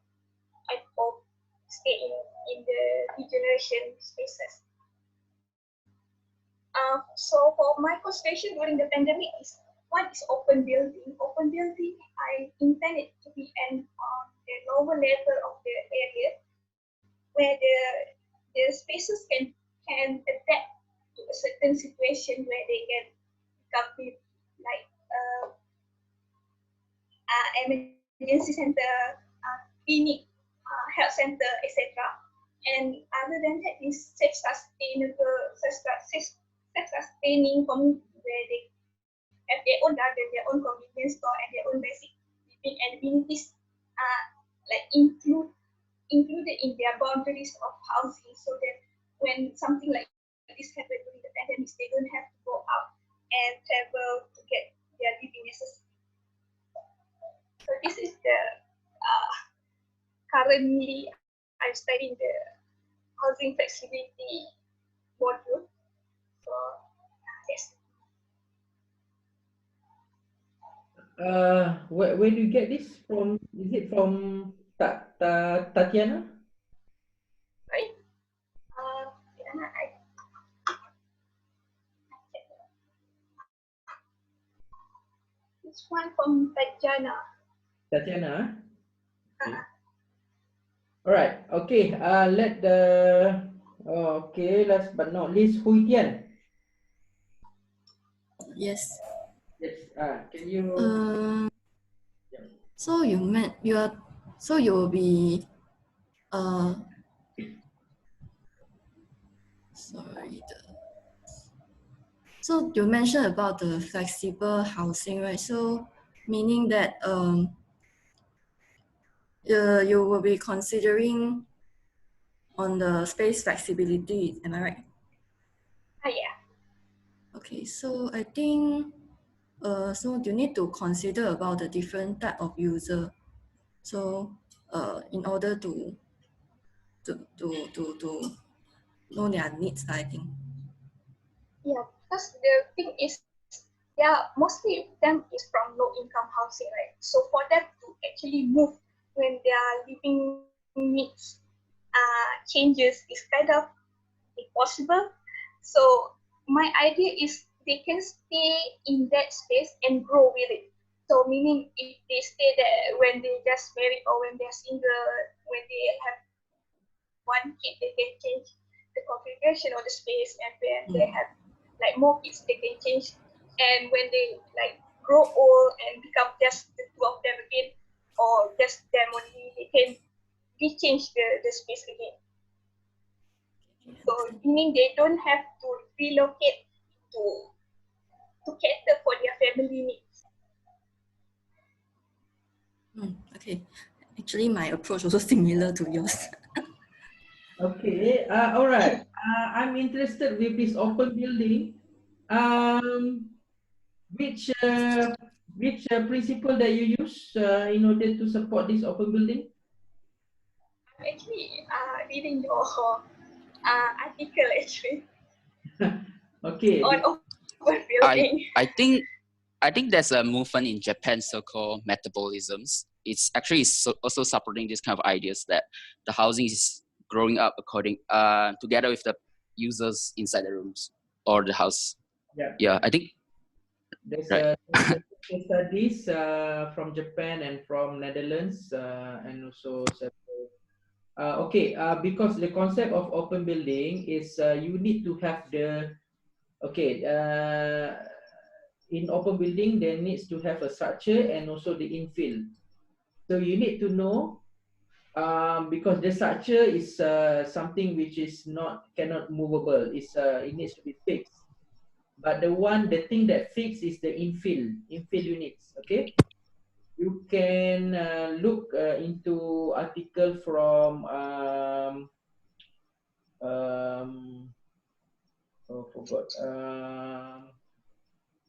at home, stay in the regeneration spaces. So for my consideration during the pandemic is, one is open building. Open building, I intend it to be on the lower level of the area where the spaces can adapt to a certain situation where they can become like emergency center, clinic, health center, etc. And other than that is self-sustainable, self-sustaining community where they have their own garden, their own convenience store, and their own basic living and amenities like included in their boundaries of housing, so that when something like this happens during the pandemic, they don't have to go out and travel to get their living necessities. So this is the currently I'm studying the housing flexibility module. So yes. Where do you get this from? Is it from Tatiana? Right? This one from Tatiana. Tatiana. Okay. All right. Okay. Last but not least, Hui Tian. Yes. Yes. Can you? Yeah. So you will be sorry. So you mentioned about the flexible housing, right? So meaning that you will be considering on the space flexibility, am I right? Yeah. Okay, so I think so you need to consider about the different type of user. So in order to know their needs, I think. Yeah, because the thing is, mostly them is from low income housing, right? So for them to actually move when their living needs changes is kind of impossible. So my idea is they can stay in that space and grow with it. So meaning if they stay there when they just married or when they're single, when they have one kid, they can change the configuration of the space, and when they have like more kids, they can change. And when they like grow old and become just the two of them again, or just them only, they can rechange the space again. So meaning they don't have to relocate to cater for their family needs. Okay, actually my approach also similar to yours. Okay. All right. I'm interested with this open building. Which principle that you use in order to support this open building? I'm actually reading your article actually. Okay. On open building. I think there's a movement in Japan so-called metabolisms. It's actually also supporting this kind of ideas that the housing is growing up according together with the users inside the rooms or the house. Yeah, I think there's right. Studies from Japan and from Netherlands and also several. Because the concept of open building is you need to have in open building there needs to have a structure and also the infill. So you need to know because the structure is something which is cannot movable. It needs to be fixed. but the thing that fixed is the infill units. Okay, you can look into article from oh, forgot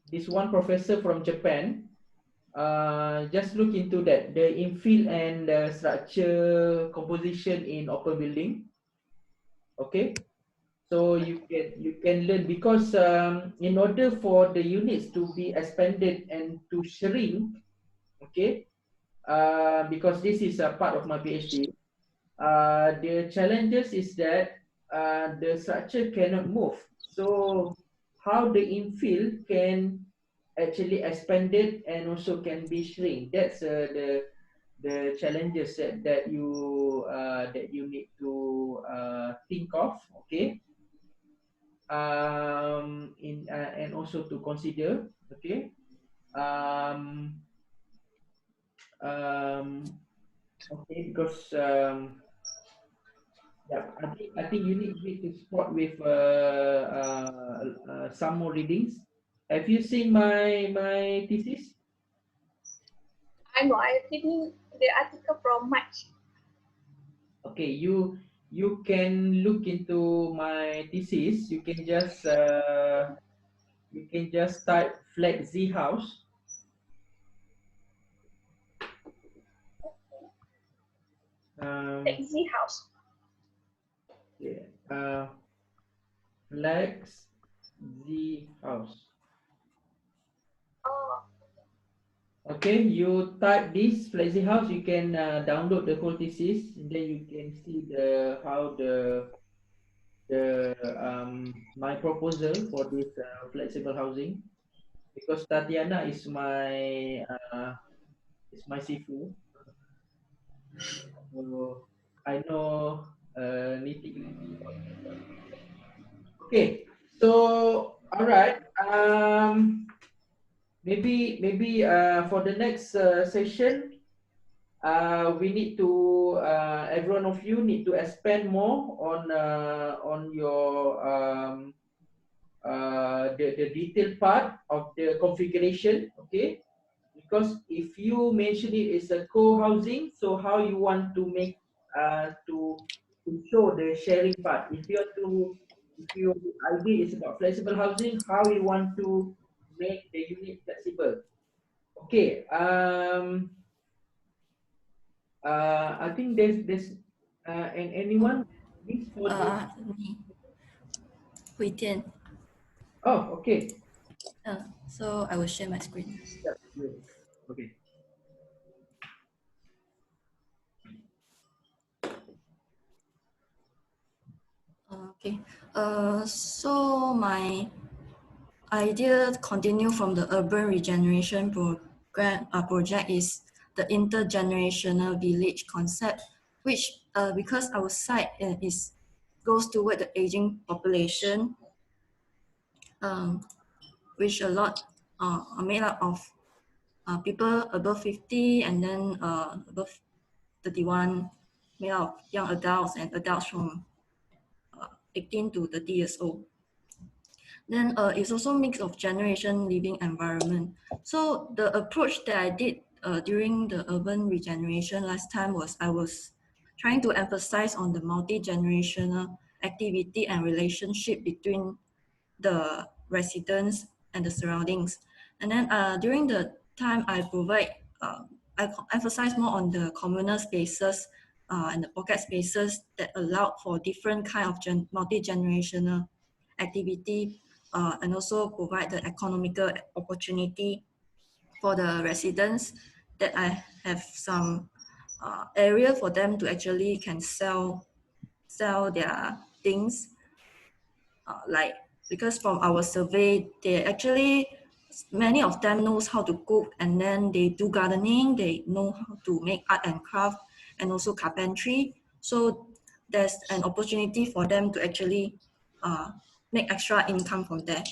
this one professor from Japan. Just look into that, the infill and structure composition in open building. Okay, so you can learn, because in order for the units to be expanded and to shrink, okay, because this is a part of my PhD, the challenges is that the structure cannot move. So how the infill can actually expand it and also can be shrink, that's the challenges that you need to think of. Okay, and also to consider. Okay, um, okay, because yeah, I think you need to support with some more readings. Have you seen my thesis? I know, I reading the article from March. Okay, you can look into my thesis. You can just type flat Z house. Like Z house. Yeah, flex Z house. Oh, Okay, you type this flexi house, you can download the whole thesis, and then you can see how my proposal for this flexible housing, because Tatiana is my sifu, so I know nitty-gritty. Okay, so all right, maybe for the next session, we need to every one of you need to expand more on your the detailed part of the configuration. Okay, because if you mention it as a co-housing, so how you want to make to show the sharing part? If your idea is about flexible housing, how you want to make the unit flexible? Okay, I think there's and anyone needs for this. Hui Tian. Oh, okay. So I will share my screen. Yeah, great. Okay. Okay. So my idea continue from the urban regeneration program project is the intergenerational village concept, which because our site is goes toward the aging population, which a lot are made up of people above 50 and then above 31, made up of young adults and adults from 18 to 30 years old. Then it's also a mix of generation living environment. So the approach that I did during the urban regeneration last time was I was trying to emphasize on the multi-generational activity and relationship between the residents and the surroundings. And then during the time I provide, I emphasize more on the communal spaces and the pocket spaces that allow for different kind of multi-generational activity and also provide the economical opportunity for the residents, that I have some area for them to actually can sell their things, like because from our survey, they actually, many of them knows how to cook, and then they do gardening, they know how to make art and craft, and also carpentry. So there's an opportunity for them to actually make extra income from that.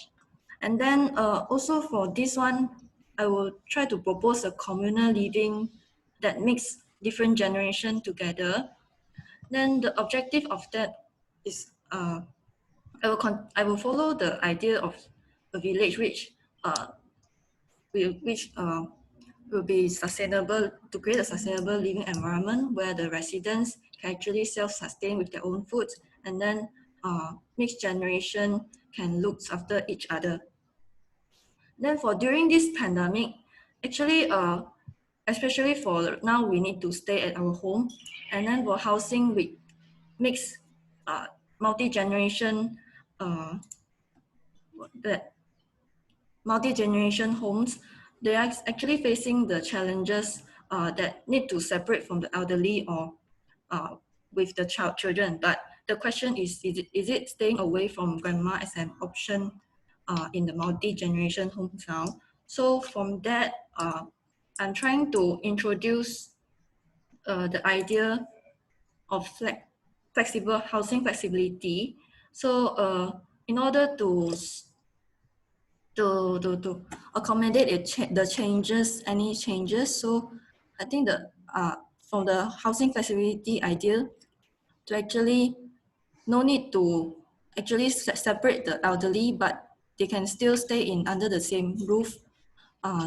And then also for this one, I will try to propose a communal living that makes different generation together. Then the objective of that is I will follow the idea of a village which will be sustainable, to create a sustainable living environment where the residents can actually self-sustain with their own food, and then mixed generation can look after each other. Then for during this pandemic, actually, especially for now, we need to stay at our home, and then for housing with mixed multi-generation multi-generation homes, they are actually facing the challenges that need to separate from the elderly or with the children. But the question is it staying away from grandma as an option in the multi-generation homes now? So from that, I'm trying to introduce the idea of flexible housing flexibility. So in order to accommodate the changes, any changes. So I think from the housing flexibility idea, to actually no need to actually separate the elderly, but they can still stay in under the same roof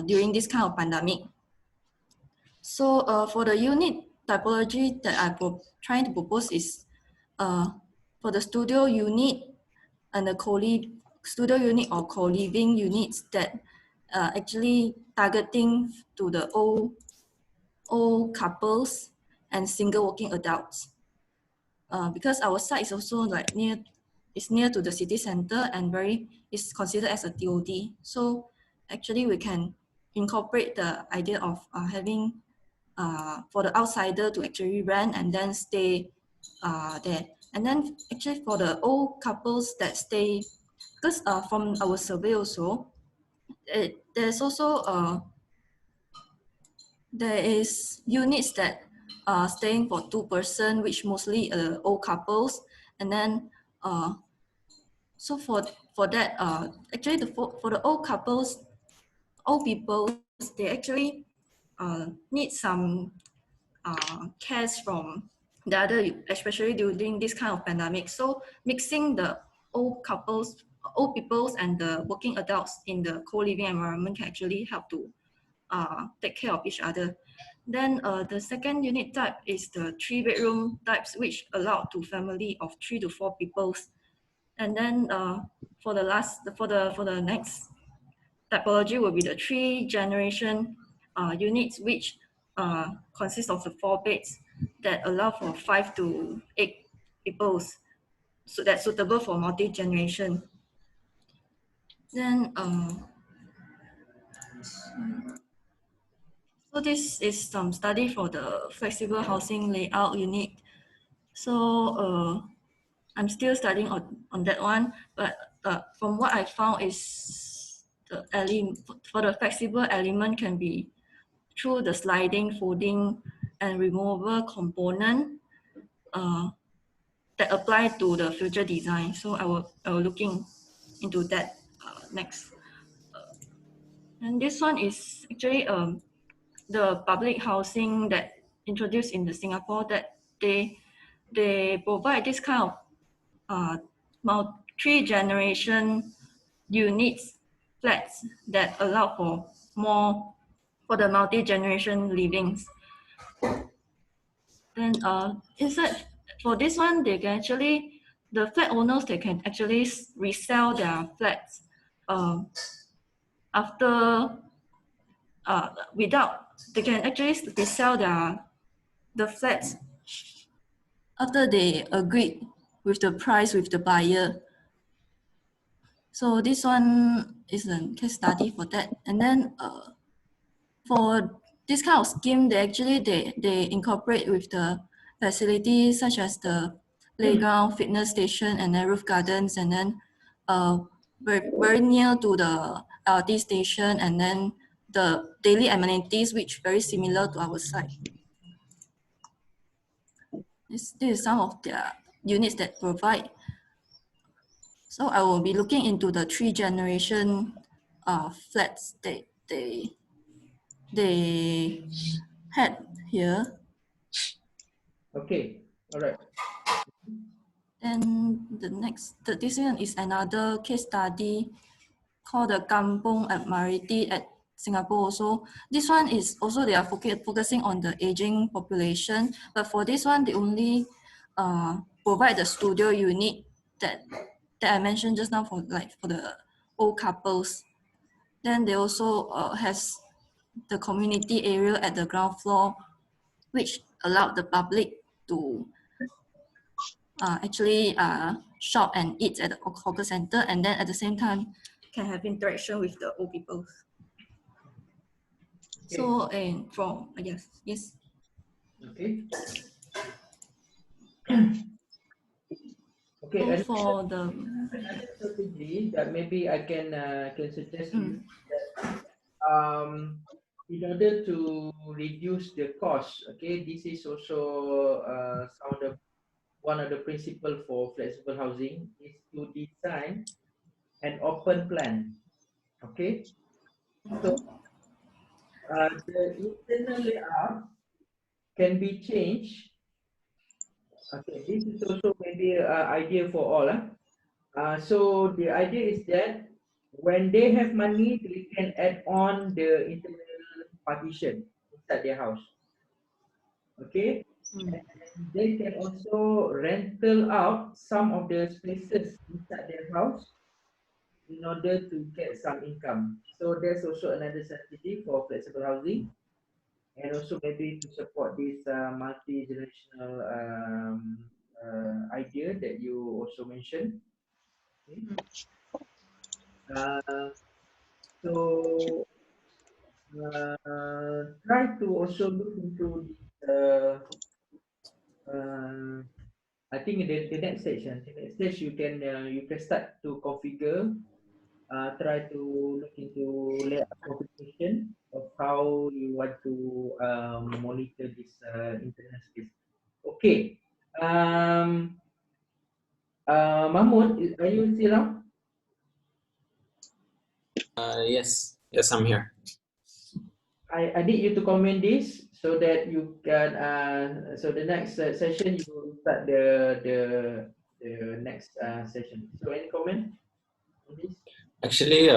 during this kind of pandemic. So for the unit typology that I'm trying to propose is for the studio unit and the studio unit or co-living units that actually targeting to the old couples and single working adults. Because our site is also like near to the city center and is considered as a TOD. So actually we can incorporate the idea of having for the outsider to actually rent and then stay there. And then actually for the old couples that stay, because from our survey also, there's also there is units that are staying for 2 person, which mostly old couples. And then so for that, actually for the old couples, old people, they actually need some cares from the other, especially during this kind of pandemic. So mixing the old peoples and the working adults in the co-living environment can actually help to take care of each other. Then the second unit type is the 3-bedroom types, which allow to family of 3 to 4 people. And then for the next typology will be the 3-generation units, which consist of the 4 beds that allow for 5 to 8 people, so that's suitable for multi-generation. Then so this is some study for the flexible housing layout unit. So I'm still studying on that one, but from what I found is for the flexible element can be through the sliding, folding, and removable component that apply to the future design. So I will looking into that next. And this one is actually the public housing that introduced in the Singapore, that they provide this kind of 3-generation units flats that allow for more for the multi-generation livings. Then inside for this one, they can actually, the flat owners, they can actually resell their flats after they can actually resell the flats after they agreed with the price with the buyer. So this one is a case study for that. And then for this kind of scheme, they incorporate with the facilities such as the playground, fitness station, and then roof gardens, and then very near to the LRT station, and then the daily amenities, which very similar to our site. This is some of their units that provide. So I will be looking into the 3-generation flats that they had here. Okay, all right. And this one is another case study called the Kampung Admiralty at Singapore also. This one is also they are focusing on the aging population, but for this one they only provide the studio unit that I mentioned just now for the old couples. Then they also has the community area at the ground floor, which allowed the public to actually shop and eat at the hawker center, and then at the same time can have interaction with the old people. Okay. So, and from yes. Okay. Okay. So And for the another strategy that maybe I can suggest to you that in order to reduce the cost, okay, this is also one of the principle for flexible housing is to design an open plan. Okay, so the internal layout can be changed. Okay, this is also maybe an idea for all. So the idea is that when they have money, they can add on the internal partition inside their house. Okay, and they can also rental out some of the spaces inside their house in order to get some income. So there's also another strategy for flexible housing, and also maybe to support this multi-generational idea that you also mentioned. Okay. So try to also look into this. I think the next station, you can start to configure. Try to look into layout configuration of how you want to monitor this internet space. Okay. Mahmoud, are you still around? Yes, I'm here. I need you to comment this so that you can so the next session you will start the next session. So any comment on this? Actually,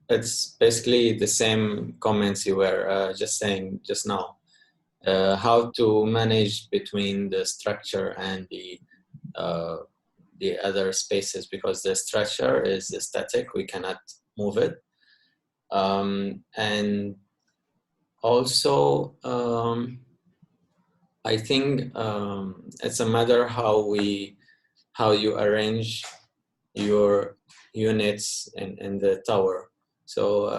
it's basically the same comments you were just saying just now. How to manage between the structure and the other spaces, because the structure is static, we cannot move it, and also I think it's a matter how you arrange your units in the tower. So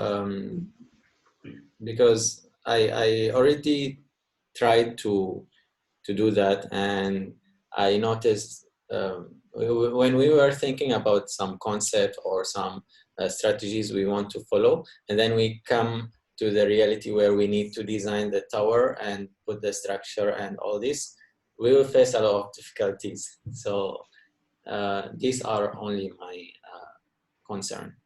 because I already tried to do that, and I noticed when we were thinking about some concept or some strategies we want to follow, and then we come to the reality where we need to design the tower and put the structure and all this, we will face a lot of difficulties. So these are only my concern.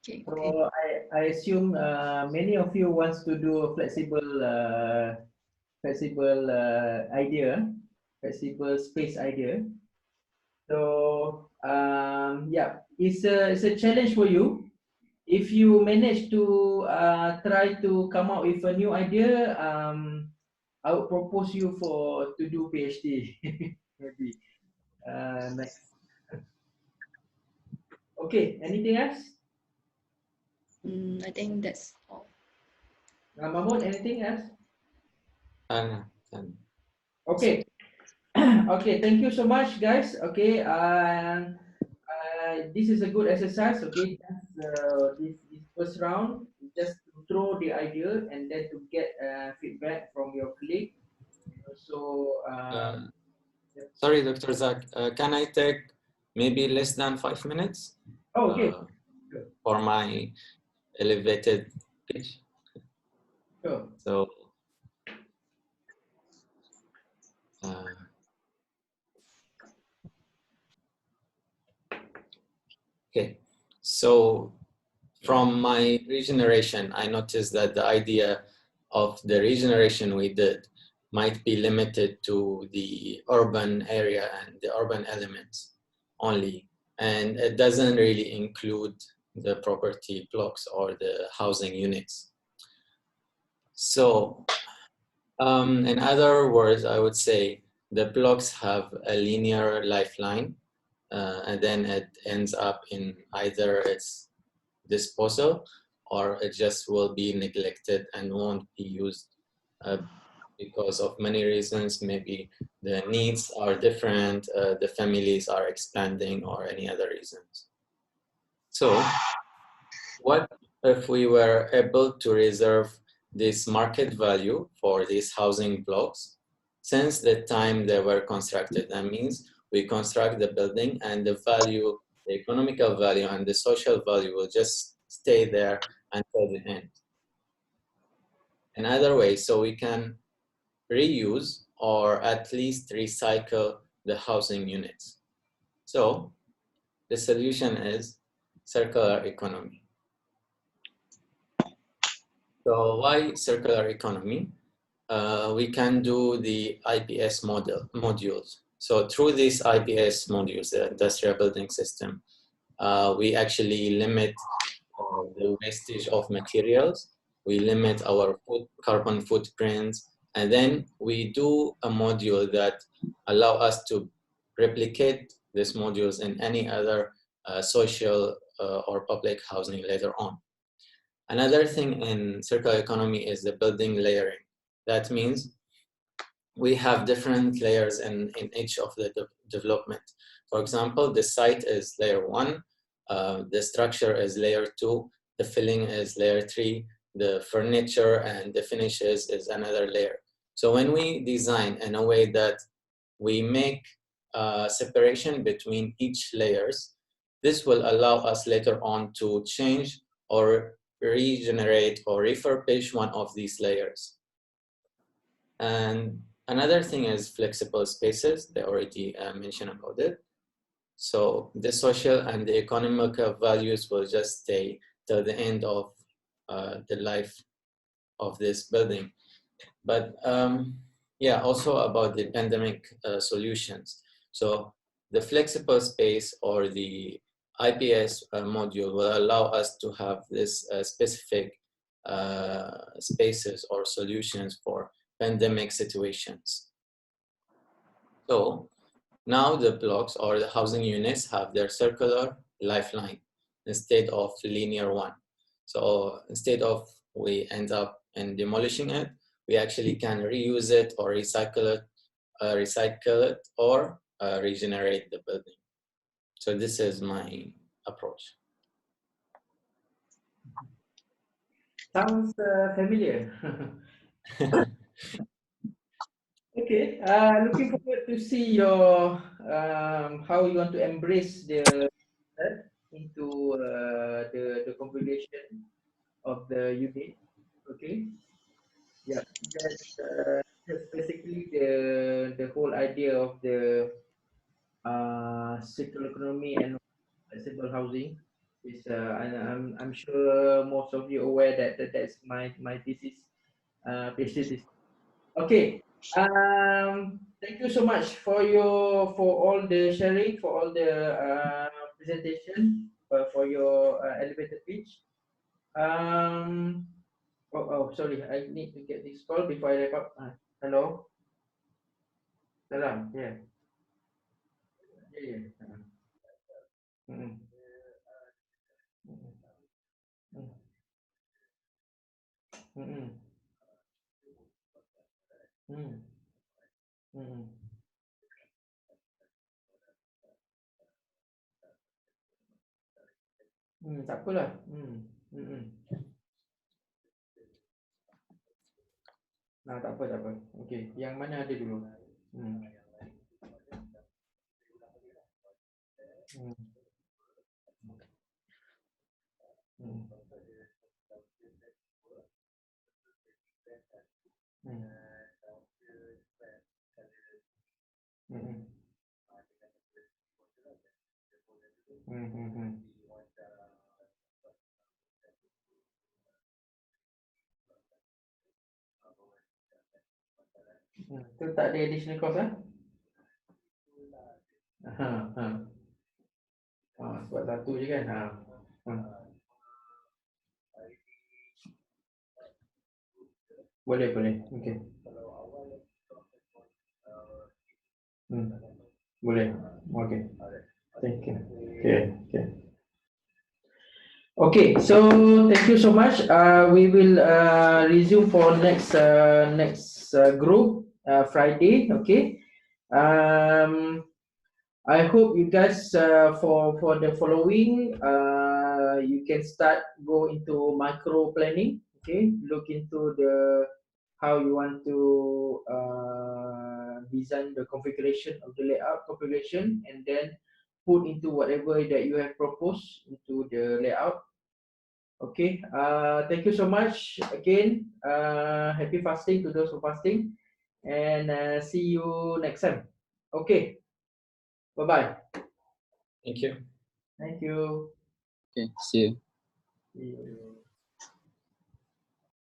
Okay. So I assume many of you wants to do a flexible idea, flexible space idea. So yeah, it's a challenge for you. If you manage to try to come up with a new idea, I would propose you to do PhD maybe next. Okay, anything else? I think that's all. Mahmoud, anything else? Okay. Okay, thank you so much, guys. Okay, this is a good exercise. Okay, this first round, just to throw the idea and then to get feedback from your colleague. So, sorry, Dr. Zak, can I take maybe less than 5 minutes? Oh, okay. For my elevated pitch. Sure. So, okay. So, from my regeneration, I noticed that the idea of the regeneration we did might be limited to the urban area and the urban elements only. And it doesn't really include the property blocks or the housing units. So in other words, I would say the blocks have a linear lifeline, and then it ends up in either its disposal or it just will be neglected and won't be used because of many reasons. Maybe the needs are different, the families are expanding, or any other reasons. So what if we were able to reserve this market value for these housing blocks since the time they were constructed? That means we construct the building and the value, the economical value and the social value will just stay there until the end. Another way, so we can reuse or at least recycle the housing units. So the solution is circular economy. So why circular economy? We can do the IPS modules. So through these IPS modules, the industrial building system, we actually limit the wastage of materials. We limit our carbon footprints, and then we do a module that allow us to replicate these modules in any other social or public housing later on. Another thing in circular economy is the building layering. That means we have different layers in each of the development. For example, the site is layer 1, the structure is layer 2, the filling is layer 3, the furniture and the finishes is another layer. So when we design in a way that we make separation between each layers, this will allow us later on to change or regenerate or refurbish one of these layers. And another thing is flexible spaces. They already mentioned about it. So the social and the economical values will just stay till the end of the life of this building. But yeah, also about the pandemic solutions. So the flexible space or the IPS module will allow us to have this specific spaces or solutions for pandemic situations. So now the blocks or the housing units have their circular lifeline instead of linear one. So instead of we end up in demolishing it, we actually can reuse it or recycle it or regenerate the building. So this is my approach. Sounds familiar. Okay, looking forward to see your how you want to embrace the into the configuration of the unit. Okay, yeah, that's basically the whole idea of the circular economy and flexible housing. Is and I'm sure most of you aware that that's my thesis. Thesis. Okay. Thank you so much for all the sharing, for all the presentation, for your elevator pitch. Sorry, I need to get this call before I wrap up. Hello. Salam. Yeah. Yeah. Yeah. Mm-mm. Mm-mm. Mm-mm. Mm-mm. Mm-mm. Tak apalah. Mm-mm. Nah, tak apa, tak apa. Okey, yang mana ada dulu? Hmm. Hmm. Hmm. Hmm. Hmm. Hmm. Hmm. Hmm. Tu tak ada additional cost ah? Ha, ha. Sebab satu je kan. Ha. Ha. Boleh, boleh. Okay. Boleh. Okay. Thank you. Okay. Okay. Okay. So thank you so much. We will resume for next group Friday. Okay. I hope you guys for the following you can start go into micro planning. Okay, look into the how you want to design the configuration of the layout configuration, and then put into whatever that you have proposed into the layout. Okay, thank you so much again. Happy fasting to those who fasting, and see you next time. Okay, bye bye. Thank you. Thank you. Okay, see you. See you.